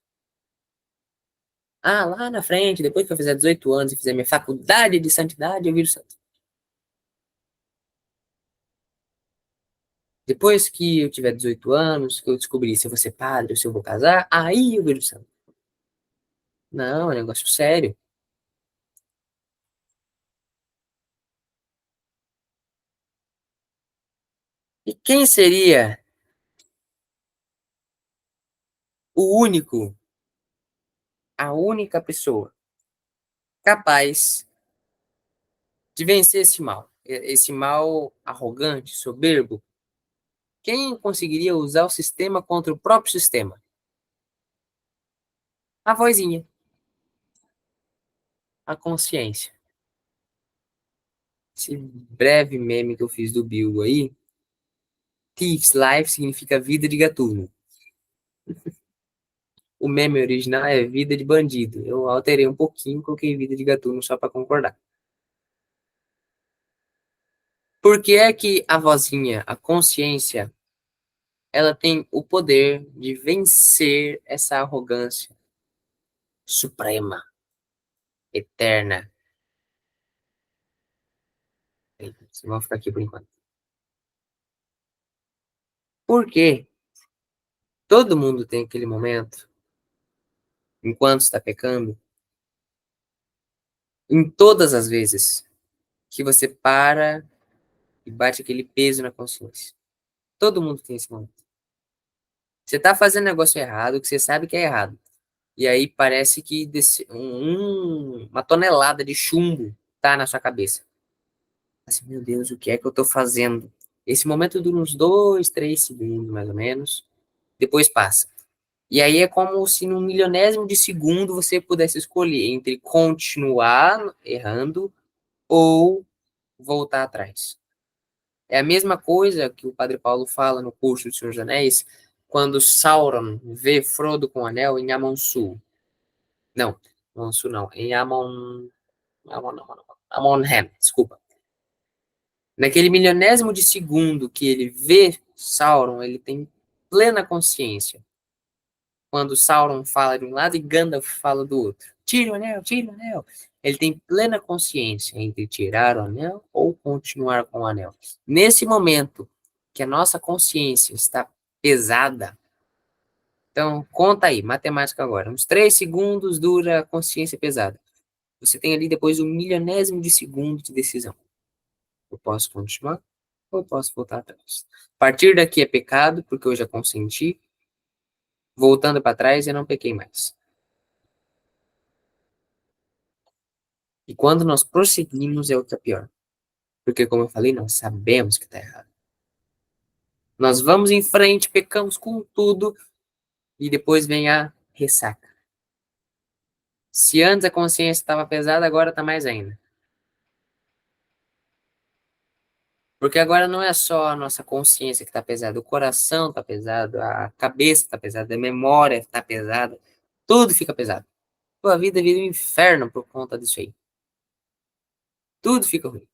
S1: Ah, lá na frente, depois que eu fizer 18 anos e fizer minha faculdade de santidade, eu viro santo. Depois que eu tiver 18 anos, que eu descobrir se eu vou ser padre ou se eu vou casar, aí eu viro santo. Não, é um negócio sério. E quem seria o único, a única pessoa capaz de vencer esse mal? esse mal arrogante, soberbo, quem conseguiria usar o sistema contra o próprio sistema? A vozinha, a consciência. Esse breve meme que eu fiz do Bilbo aí, Thief's Life significa vida de gatuno. O meme original é vida de bandido. Eu alterei um pouquinho, coloquei vida de gatuno só para concordar. Por que é que a vozinha, a consciência, ela tem o poder de vencer essa arrogância suprema, eterna? Vamos ficar aqui por enquanto. Porque todo mundo tem aquele momento, enquanto está pecando, em todas as vezes que você para e bate aquele peso na consciência. Todo mundo tem esse momento. Você está fazendo negócio errado, que você sabe que é errado. E aí parece que uma tonelada de chumbo tá na sua cabeça. Assim, meu Deus, o que é que eu tô fazendo? Esse momento dura uns 2, 3 segundos, mais ou menos. Depois passa. E aí é como se num milionésimo de segundo você pudesse escolher entre continuar errando ou voltar atrás. É a mesma coisa que o Padre Paulo fala no curso do Senhor dos Anéis, quando Sauron vê Frodo com o anel em Amonsul. Não, Amonsul não, em Amonhem, desculpa. Naquele milionésimo de segundo que ele vê Sauron, ele tem plena consciência. Quando Sauron fala de um lado e Gandalf fala do outro. Tira o anel, tira o anel. Ele tem plena consciência entre tirar o anel ou continuar com o anel. Nesse momento que a nossa consciência está pesada, então conta aí, matemática agora. Uns 3 segundos dura a consciência pesada. Você tem ali depois um milionésimo de segundo de decisão. Eu posso continuar ou eu posso voltar atrás. A partir daqui é pecado, porque eu já consenti. Voltando para trás, eu não pequei mais. E quando nós prosseguimos é o que é pior. Porque, como eu falei, nós sabemos que está errado. Nós vamos em frente, pecamos com tudo e depois vem a ressaca. Se antes a consciência estava pesada, agora está mais ainda. Porque agora não é só a nossa consciência que está pesada, o coração está pesado, a cabeça está pesada, a memória está pesada, tudo fica pesado. Tua vida vira um inferno por conta disso aí. Tudo fica ruim.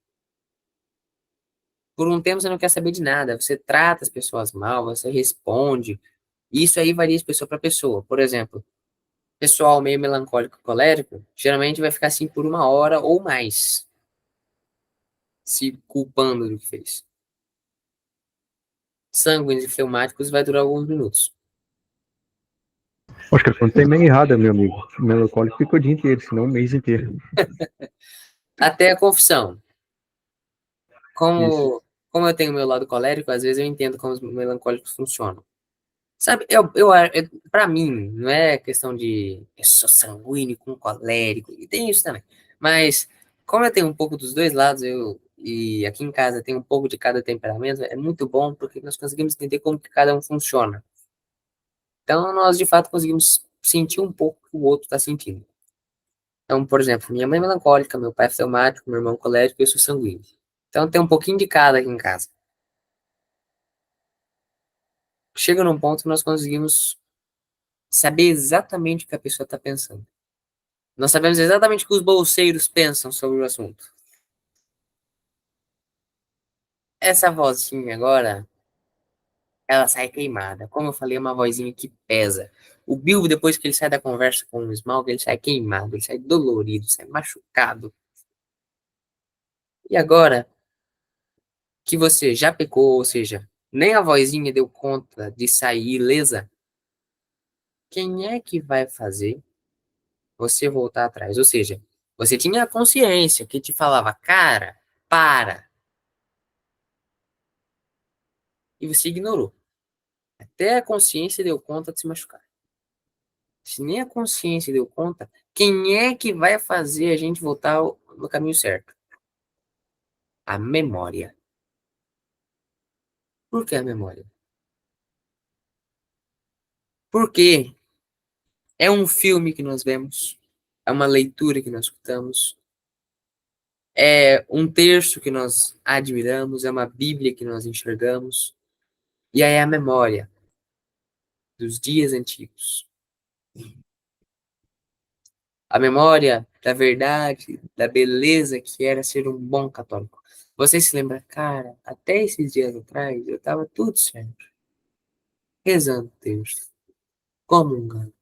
S1: Por um tempo você não quer saber de nada, você trata as pessoas mal, você responde. Isso aí varia de pessoa para pessoa. Por exemplo, pessoal meio melancólico e colérico, geralmente vai ficar assim por 1 hora ou mais, se culpando do que fez. Sanguíneos e fleumáticos vai durar alguns minutos.
S2: Acho que quando tem meio errada, meu amigo. O melancólico fica o dia inteiro, senão o mês inteiro.
S1: Até a confissão.
S2: Isso.
S1: Como eu tenho meu lado colérico, às vezes eu entendo como os melancólicos funcionam. Sabe, para mim, não é questão de eu sou sanguíneo com colérico, e tem isso também. Mas, como eu tenho um pouco dos dois lados, e aqui em casa tem um pouco de cada temperamento, é muito bom porque nós conseguimos entender como que cada um funciona. Então, nós de fato conseguimos sentir um pouco o que o outro está sentindo. Então, por exemplo, minha mãe é melancólica, meu pai é fleumático, meu irmão é colérico e eu sou sanguíneo. Então, tem um pouquinho de cada aqui em casa. Chega num ponto que nós conseguimos saber exatamente o que a pessoa está pensando. Nós sabemos exatamente o que os bolseiros pensam sobre o assunto. Essa vozinha agora, ela sai queimada. Como eu falei, é uma vozinha que pesa. O Bilbo, depois que ele sai da conversa com o Smaug, ele sai queimado, ele sai dolorido, sai machucado. E agora que você já pecou, ou seja, nem a vozinha deu conta de sair ilesa, quem é que vai fazer você voltar atrás? Ou seja, você tinha a consciência que te falava, cara, para, e você ignorou. Até a consciência deu conta de se machucar. Se nem a consciência deu conta, quem é que vai fazer a gente voltar no caminho certo? A memória. Por que a memória? Porque é um filme que nós vemos, é uma leitura que nós escutamos, é um texto que nós admiramos, é uma Bíblia que nós enxergamos, e aí é a memória dos dias antigos. A memória da verdade, da beleza que era ser um bom católico. Você se lembra, cara, até esses dias atrás eu estava tudo certo, rezando Deus, comungando.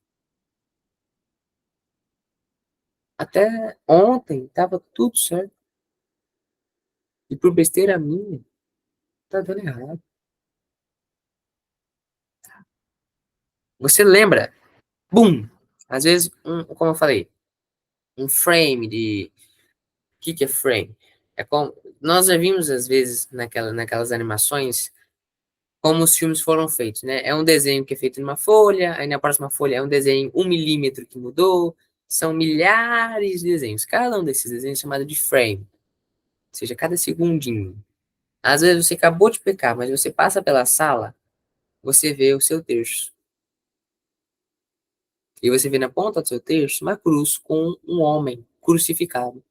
S1: Até ontem estava tudo certo. E por besteira minha, tá dando errado. Você lembra? Bum! Às vezes, como eu falei, um frame de. O que é frame? É como. Nós já vimos, às vezes, naquelas animações, como os filmes foram feitos, né? É um desenho que é feito numa folha, aí na próxima folha é um desenho 1 milímetro que mudou. São milhares de desenhos. Cada um desses desenhos é chamado de frame. Ou seja, cada segundinho. Às vezes você acabou de pecar, mas você passa pela sala, você vê o seu terço. E você vê na ponta do seu terço uma cruz com um homem crucificado.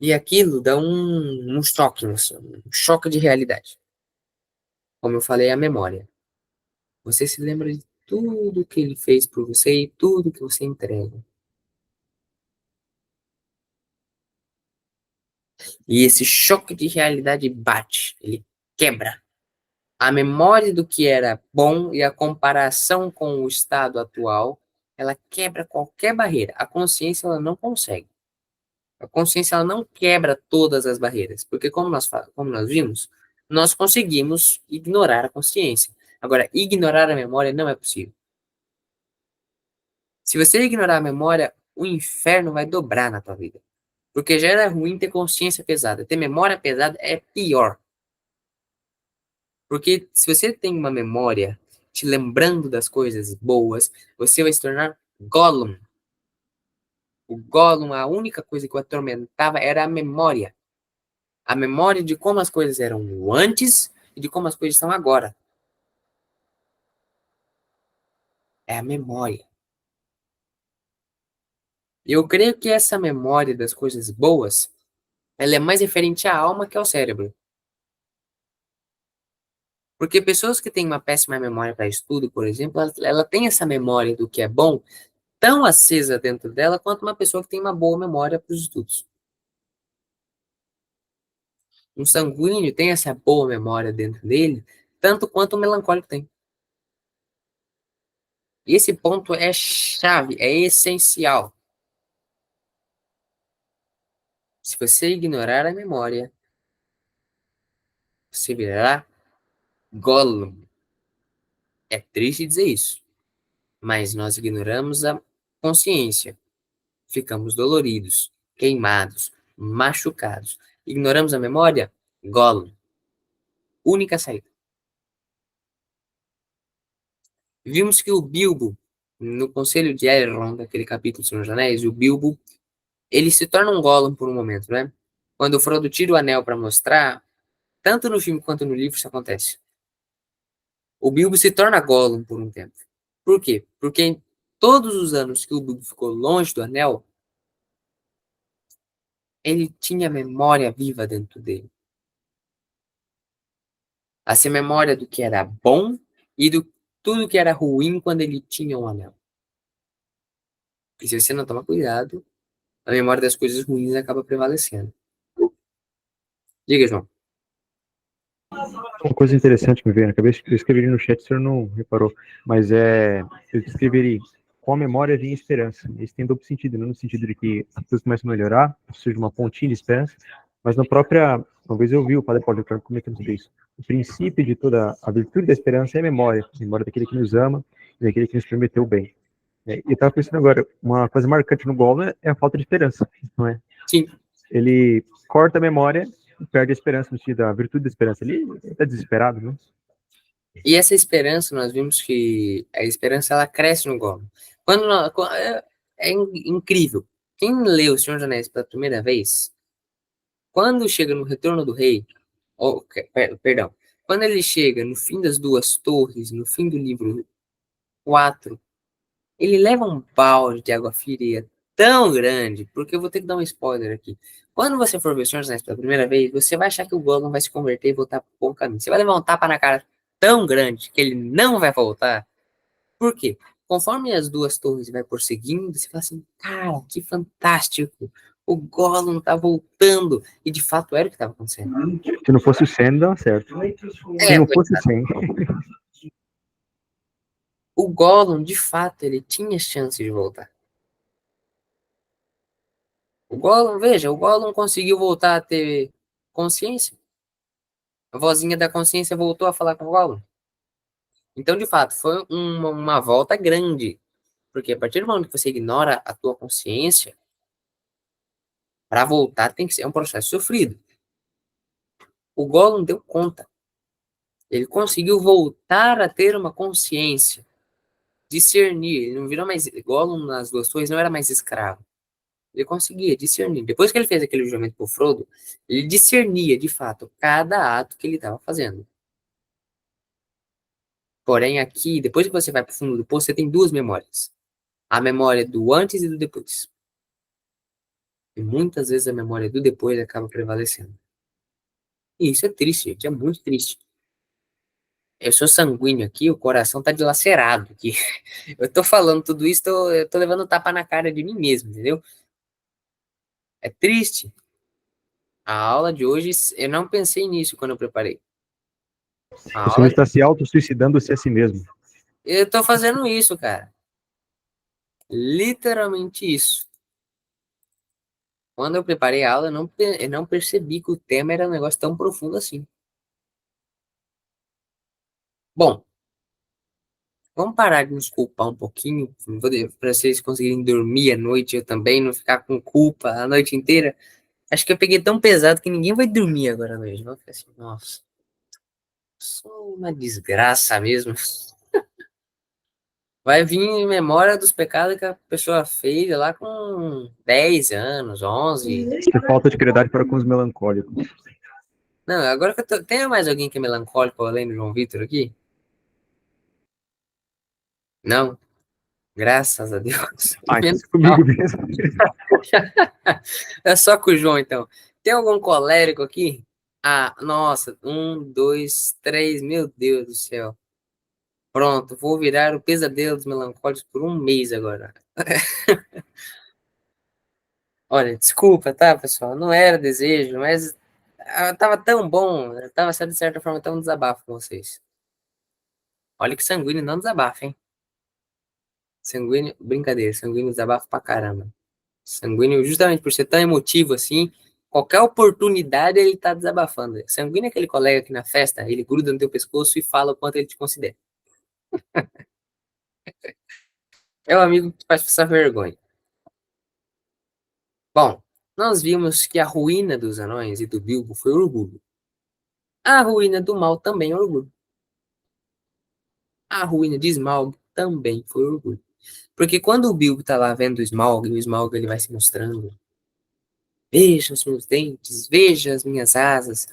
S1: E aquilo dá um choque, um choque de realidade. Como eu falei, a memória. Você se lembra de tudo que ele fez por você e tudo que você entrega. E esse choque de realidade bate, ele quebra. A memória do que era bom e a comparação com o estado atual, ela quebra qualquer barreira. A consciência ela não consegue. A consciência ela não quebra todas as barreiras, porque como nós vimos, nós conseguimos ignorar a consciência. Agora, ignorar a memória não é possível. Se você ignorar a memória, o inferno vai dobrar na tua vida. Porque já era ruim ter consciência pesada. Ter memória pesada é pior. Porque se você tem uma memória te lembrando das coisas boas, você vai se tornar Gollum. O Gollum, a única coisa que o atormentava era a memória. A memória de como as coisas eram antes e de como as coisas estão agora. É a memória. Eu creio que essa memória das coisas boas, ela é mais referente à alma que ao cérebro. Porque pessoas que têm uma péssima memória para estudo, por exemplo, ela tem essa memória do que é bom tão acesa dentro dela quanto uma pessoa que tem uma boa memória para os estudos. Um sanguíneo tem essa boa memória dentro dele, tanto quanto o melancólico tem. E esse ponto é chave, é essencial. Se você ignorar a memória, você virará Gollum. É triste dizer isso, mas nós ignoramos a consciência. Ficamos doloridos, queimados, machucados. Ignoramos a memória? Gollum. Única saída. Vimos que o Bilbo, no Conselho de Elrond, daquele capítulo do Senhor dos Anéis, o Bilbo, ele se torna um Gollum por um momento, né? Quando o Frodo tira o anel para mostrar, tanto no filme quanto no livro isso acontece. O Bilbo se torna Gollum por um tempo. Por quê? Porque em todos os anos que o Bilbo ficou longe do anel, ele tinha memória viva dentro dele. Essa memória do que era bom e do tudo que era ruim quando ele tinha um anel. E se você não tomar cuidado, a memória das coisas ruins acaba prevalecendo. Diga, João.
S2: Uma coisa interessante que me veio na cabeça, eu escreveria no chat, o senhor não reparou, mas eu escreveria, com a memória vinha esperança. Isso tem duplo sentido, não no sentido de que as coisas começam a melhorar, surge uma pontinha de esperança, mas na própria, uma vez eu ouvi o Padre Paulo como é que eu não sei isso. O princípio de toda a virtude da esperança é a memória daquele que nos ama e daquele que nos prometeu o bem. E eu estava pensando agora, uma coisa marcante no Gollum é a falta de esperança, não é?
S1: Sim.
S2: Ele corta a memória e perde a esperança, no sentido da virtude da esperança. Ele está desesperado, né?
S1: E essa esperança, nós vimos que a esperança ela cresce no Gollum. É incrível. Quem leu O Senhor dos Anéis pela primeira vez, Quando chega no Retorno do Rei, perdão, quando ele chega no fim das Duas Torres, no fim do livro 4, ele leva um balde de água fria tão grande, porque eu vou ter que dar um spoiler aqui. Quando você for ver o Senhor dos Anéis pela primeira vez, você vai achar que o Gollum vai se converter e voltar pro bom caminho. Você vai levar um tapa na cara tão grande que ele não vai voltar. Por quê? Conforme as Duas Torres vai prosseguindo, você fala assim, cara, que fantástico. O Gollum tá voltando. E de fato era o que estava acontecendo.
S2: Se não fosse o Sam, dava certo. Se
S1: É,
S2: não fosse o Sam.
S1: o Gollum, de fato, ele tinha chance de voltar. O Gollum, veja, o Gollum conseguiu voltar a ter consciência. A vozinha da consciência voltou a falar com o Gollum. Então, de fato, foi uma volta grande. Porque a partir do momento que você ignora a tua consciência, para voltar tem que ser um processo sofrido. O Gollum deu conta. Ele conseguiu voltar a ter uma consciência, discernir. Ele não virou mais. Gollum nas Duas Torres não era mais escravo. Ele conseguia discernir. Depois que ele fez aquele julgamento por Frodo, ele discernia de fato cada ato que ele estava fazendo. Porém, aqui, depois que você vai para o fundo do poço, você tem duas memórias: a memória do antes e do depois. E muitas vezes a memória do depois acaba prevalecendo. E isso é triste, gente, é muito triste. Eu sou sanguíneo aqui, o coração tá dilacerado aqui. Eu tô falando tudo isso, eu tô levando tapa na cara de mim mesmo, entendeu? É triste. A aula de hoje, eu não pensei nisso quando eu preparei. A
S2: O Sam
S1: aula,
S2: está se auto-suicidando-se a si mesmo.
S1: eu tô fazendo isso, cara. Literalmente isso. Quando eu preparei a aula, eu não percebi que o tema era um negócio tão profundo assim. Bom, vamos parar de nos culpar um pouquinho, para vocês conseguirem dormir à noite, eu também, não ficar com culpa a noite inteira. Acho que eu peguei tão pesado que ninguém vai dormir agora à noite. Vai ficar assim, nossa, sou uma desgraça mesmo. Vai vir em memória dos pecados que a pessoa fez lá com 10 anos, 11.
S2: Que falta de piedade para com os melancólicos.
S1: Não, agora que eu tô... Tem mais alguém que é melancólico além do João Vitor aqui? Não? Graças a Deus.
S2: Ah, então
S1: Menos
S2: é comigo
S1: mal.
S2: mesmo.
S1: É só com o João, então. Tem algum colérico aqui? Ah, nossa. Um, dois, três. Meu Deus do céu. Pronto, vou virar o pesadelo dos melancólicos por um mês agora. Olha, desculpa, tá, pessoal? Não era desejo, mas tava tão bom. Tava sendo, de certa forma, tão desabafo com vocês. Olha que sanguíneo não desabafa, hein? Sanguíneo, brincadeira, sanguíneo desabafa pra caramba. Sanguíneo, justamente por ser tão emotivo assim, qualquer oportunidade ele tá desabafando. Sanguíneo é aquele colega que na festa, ele gruda no teu pescoço e fala o quanto ele te considera. É o amigo que te faz passar vergonha. Bom, nós vimos que a ruína dos anões e do Bilbo foi orgulho. A ruína do mal também é orgulho. A ruína de Smaug também foi orgulho. Porque quando o Bilbo tá lá vendo o Smaug ele vai se mostrando. Veja os meus dentes, veja as minhas asas,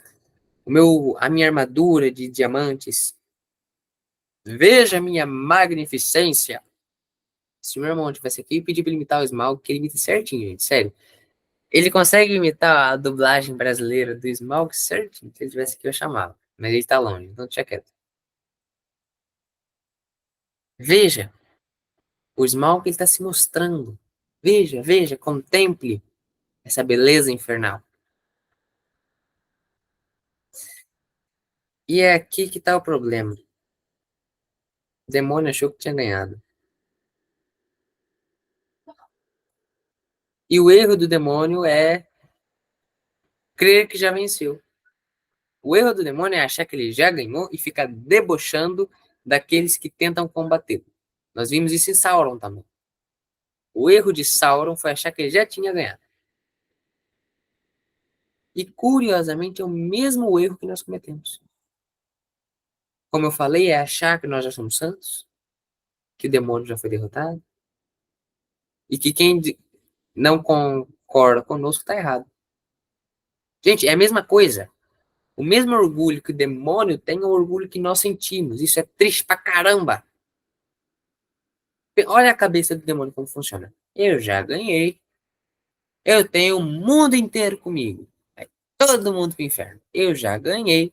S1: a minha armadura de diamantes. Veja a minha magnificência. Se o meu irmão tivesse aqui, eu pedi pra ele imitar o Smaug, que ele imita certinho, gente, sério. Ele consegue imitar a dublagem brasileira do Smaug certinho. Se ele tivesse aqui, eu chamava. Mas ele tá longe, então deixa quieto. Veja, o Smaug ele tá se mostrando. Veja, veja, contemple essa beleza infernal. E é aqui que tá o problema. O demônio achou que tinha ganhado. E o erro do demônio é crer que já venceu. O erro do demônio é achar que ele já ganhou e ficar debochando daqueles que tentam combatê-lo. Nós vimos isso em Sauron também. O erro de Sauron foi achar que ele já tinha ganhado. E curiosamente é o mesmo erro que nós cometemos. Como eu falei, é achar que nós já somos santos, que o demônio já foi derrotado e que quem não concorda conosco está errado. Gente, é a mesma coisa. O mesmo orgulho que o demônio tem é o orgulho que nós sentimos. Isso é triste pra caramba. Olha a cabeça do demônio como funciona. Eu já ganhei. Eu tenho o mundo inteiro comigo. Vai todo mundo pro inferno. Eu já ganhei.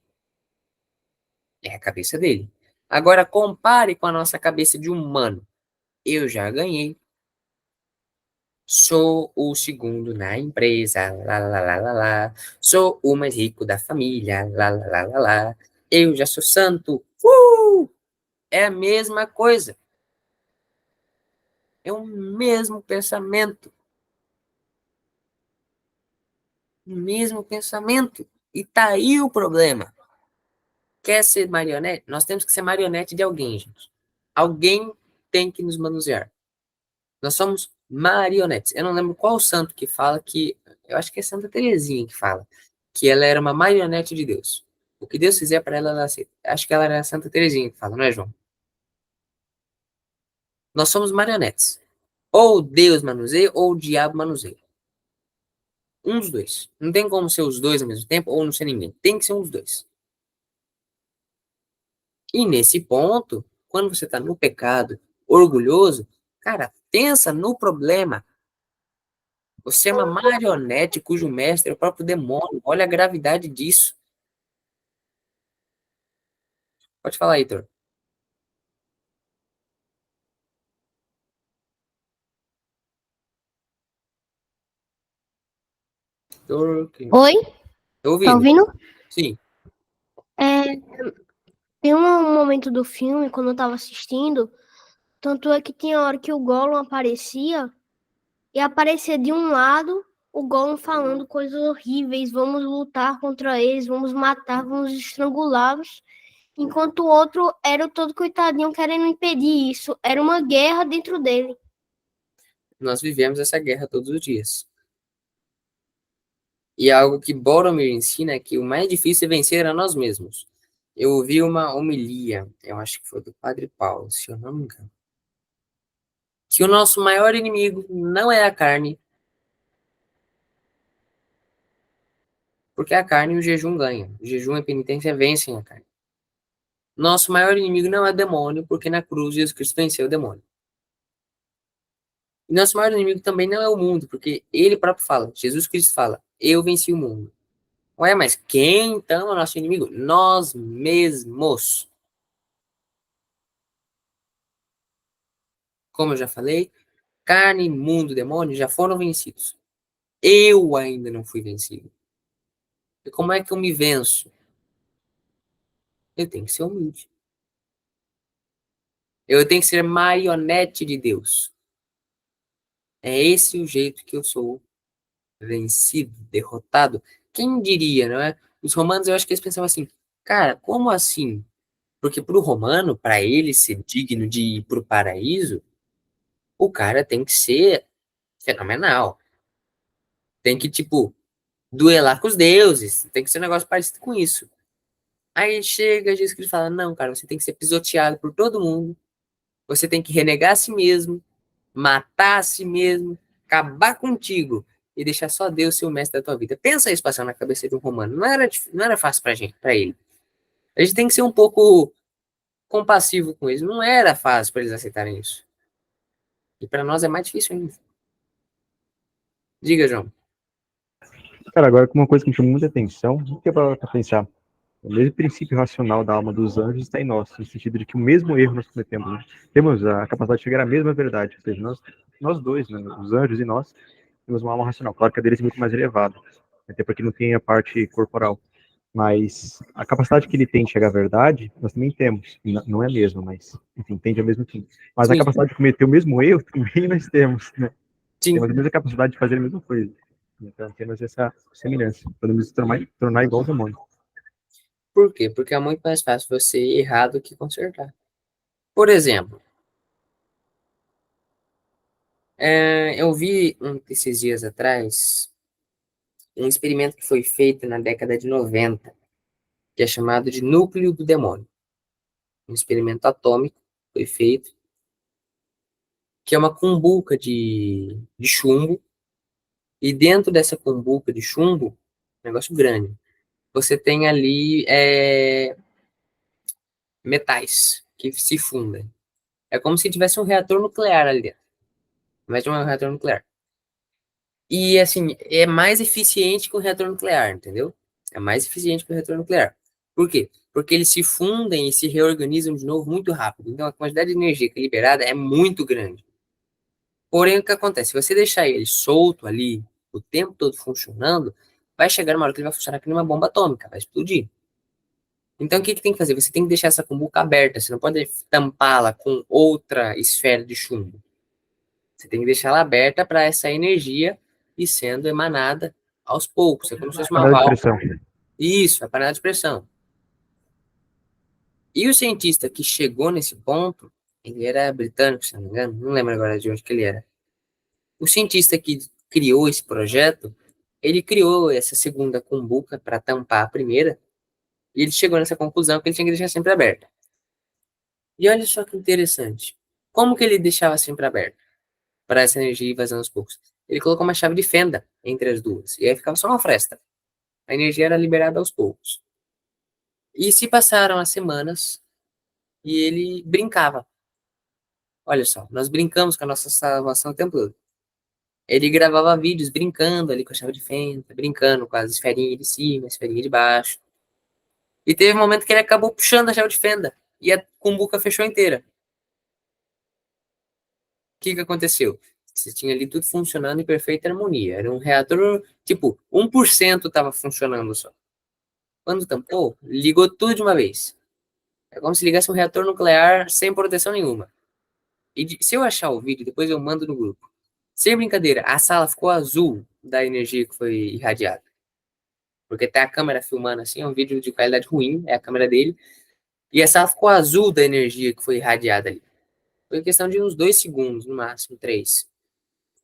S1: É a cabeça dele. Agora compare com a nossa cabeça de humano. Eu já ganhei. Sou o segundo na empresa. Lá, lá, lá, lá, lá. Sou o mais rico da família. Lá, lá, lá, lá, lá. Eu já sou santo. É a mesma coisa. É o mesmo pensamento. O mesmo pensamento. E tá aí o problema. Quer ser marionete? Nós temos que ser marionete de alguém, gente. Alguém tem que nos manusear. Nós somos marionetes. Eu não lembro qual santo que fala que. Eu acho que é Santa Teresinha que fala que ela era uma marionete de Deus. O que Deus fizer para ela, ela aceita. Acho que ela era Santa Teresinha que fala, não é, João? Nós somos marionetes. Ou Deus manuseia, ou o diabo manuseia. Um dos dois. Não tem como ser os dois ao mesmo tempo, ou não ser ninguém. Tem que ser um dos dois. E nesse ponto, quando você está no pecado, orgulhoso, cara, pensa no problema. Você é uma marionete cujo mestre é o próprio demônio. Olha a gravidade disso. Pode falar, Heitor.
S3: Oi,
S1: Tô
S3: tá
S1: ouvindo.
S3: ouvindo?
S1: Sim.
S3: É, tem um momento do filme, quando eu tava assistindo, tanto é que tinha hora que o Gollum aparecia, e aparecia de um lado o Gollum falando coisas horríveis, vamos lutar contra eles, vamos matar, vamos estrangulá-los, enquanto o outro era o todo coitadinho querendo impedir isso. Era uma guerra dentro dele.
S1: Nós vivemos essa guerra todos os dias. E algo que Boromir ensina é que o mais difícil é vencer a nós mesmos. Eu ouvi uma homilia, eu acho que foi do Padre Paulo, se eu não me engano, que o nosso maior inimigo não é a carne, porque a carne o jejum ganha. O jejum e a penitência vencem a carne. Nosso maior inimigo não é o demônio, porque na cruz Jesus Cristo venceu o demônio. E nosso maior inimigo também não é o mundo, porque ele próprio fala, Jesus Cristo fala, eu venci o mundo. Ué, mas quem então é o nosso inimigo? Nós mesmos. Como eu já falei, carne, mundo, demônio já foram vencidos. Eu ainda não fui vencido. E como é que eu me venço? Eu tenho que ser humilde. Eu tenho que ser marionete de Deus. É esse o jeito que eu sou vencido, derrotado. Quem diria, não é? Os romanos, eu acho que eles pensavam assim, cara, como assim? Porque para o romano, para ele ser digno de ir para o paraíso, o cara tem que ser fenomenal. Tem que, tipo, duelar com os deuses. Tem que ser um negócio parecido com isso. Aí chega Jesus Cristo e fala: não, cara, você tem que ser pisoteado por todo mundo. Você tem que renegar a si mesmo, matar a si mesmo, acabar contigo e deixar só Deus ser o mestre da tua vida. Pensa isso passando na cabeça de um romano. Não era fácil pra gente, pra ele. A gente tem que ser um pouco compassivo com eles. Não era fácil para eles aceitarem isso. E para nós é mais difícil ainda. Diga, João.
S2: Cara, agora uma coisa que me chamou muita atenção, o que é para pensar? O mesmo princípio racional da alma dos anjos está em nós, no sentido de que o mesmo erro nós cometemos, né? Temos a capacidade de chegar à mesma verdade, ou seja, nós dois, né, os anjos e nós, temos uma alma racional. Claro que a deles é muito mais elevada, até porque não tem a parte corporal. Mas a capacidade que ele tem de chegar à verdade, nós também temos. Não é a mesma, mas, enfim, tende ao mesmo fim. Mas a
S1: Sim,
S2: capacidade de cometer o mesmo erro também nós temos, né?
S1: sim.
S2: Temos a mesma capacidade de fazer a mesma coisa. Então temos essa semelhança. Podemos nos tornar igual ao demônio.
S1: Por quê? Porque é muito mais fácil você errar do que consertar. Por exemplo, eu vi esses dias atrás um experimento que foi feito na década de 90, que é chamado de núcleo do demônio. Um experimento atômico foi feito, que é uma cumbuca de chumbo, e dentro dessa cumbuca de chumbo negócio grande. Você tem ali metais que se fundem. É como se tivesse um reator nuclear ali dentro. Mas não é um reator nuclear. E, assim, é mais eficiente que o reator nuclear, entendeu? É mais eficiente que o reator nuclear. Por quê? Porque eles se fundem e se reorganizam de novo muito rápido. Então, a quantidade de energia que é liberada é muito grande. Porém, o que acontece? Se você deixar ele solto ali, o tempo todo funcionando, vai chegar uma hora que ele vai funcionar como uma bomba atômica, vai explodir. Então, o que que tem que fazer? Você tem que deixar essa cumbuca aberta. Você não pode tampá-la com outra esfera de chumbo. Você tem que deixar ela aberta para essa energia ir sendo emanada aos poucos. É como se fosse uma
S2: Panela de
S1: válvula.
S2: pressão.
S1: Isso, a panela de pressão. E o cientista que chegou nesse ponto, ele era britânico, se não me engano, não lembro agora de onde que ele era. O cientista que criou esse projeto, ele criou essa segunda cumbuca para tampar a primeira, e ele chegou nessa conclusão que ele tinha que deixar sempre aberta. E olha só que interessante. Como que ele deixava sempre aberto para essa energia ir vazando aos poucos? Ele colocou uma chave de fenda entre as duas, e aí ficava só uma fresta. A energia era liberada aos poucos. E se passaram as semanas e ele brincava. Olha só, nós brincamos com a nossa salvação o tempo todo. Ele gravava vídeos brincando ali com a chave de fenda, brincando com as esferinhas de cima, a esferinha de baixo. E teve um momento que ele acabou puxando a chave de fenda e a cumbuca fechou inteira. O que que aconteceu? Você tinha ali tudo funcionando em perfeita harmonia. Era um reator, tipo, 1% estava funcionando só. Quando tampou, ligou tudo de uma vez. É como se ligasse um reator nuclear sem proteção nenhuma. E se eu achar o vídeo, depois eu mando no grupo. Sem brincadeira, a sala ficou azul da energia que foi irradiada. Porque tá a câmera filmando assim, é um vídeo de qualidade ruim, é a câmera dele. E a sala ficou azul da energia que foi irradiada ali. Foi questão de uns 2 segundos, no máximo, 3.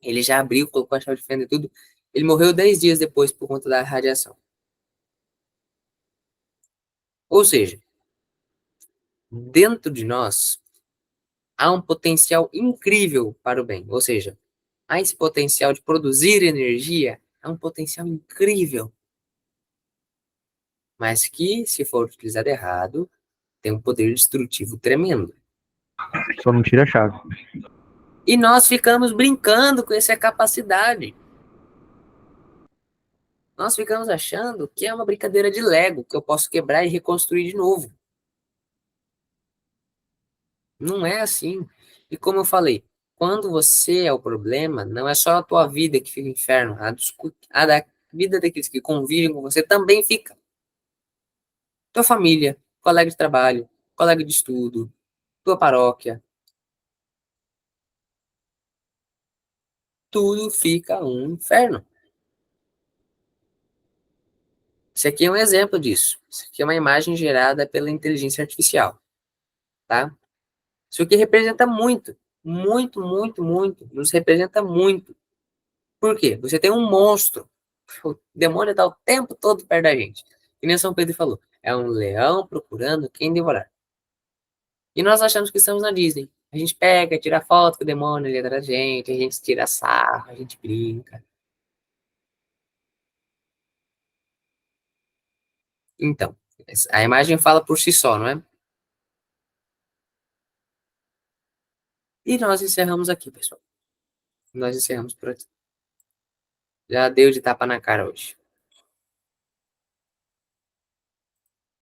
S1: Ele já abriu, colocou a chave de fenda e tudo. Ele morreu 10 dias depois por conta da radiação. Ou seja, dentro de nós há um potencial incrível para o bem. Ou seja, há esse potencial de produzir energia, é um potencial incrível. Mas que, se for utilizado errado, tem um poder destrutivo tremendo.
S2: Só não tira a chave.
S1: E nós ficamos brincando com essa capacidade. Nós ficamos achando que é uma brincadeira de Lego, que eu posso quebrar e reconstruir de novo. Não é assim. E como eu falei, quando você é o problema, não é só a tua vida que fica inferno, a da vida daqueles que convivem com você também fica. Tua família, colega de trabalho, colega de estudo, tua paróquia, tudo fica um inferno. Isso aqui é um exemplo disso. Isso aqui é uma imagem gerada pela inteligência artificial, tá? Isso aqui representa muito, muito, muito, muito. Nos representa muito. Por quê? Você tem um monstro. O demônio está o tempo todo perto da gente. Que nem São Pedro falou. É um leão procurando quem devorar. E nós achamos que estamos na Disney. A gente pega, tira foto com o demônio ali atrás da gente, a gente tira sarro, a gente brinca. Então, a imagem fala por si só, não é? E nós encerramos aqui, pessoal. Nós encerramos por aqui. Já deu de tapa na cara hoje.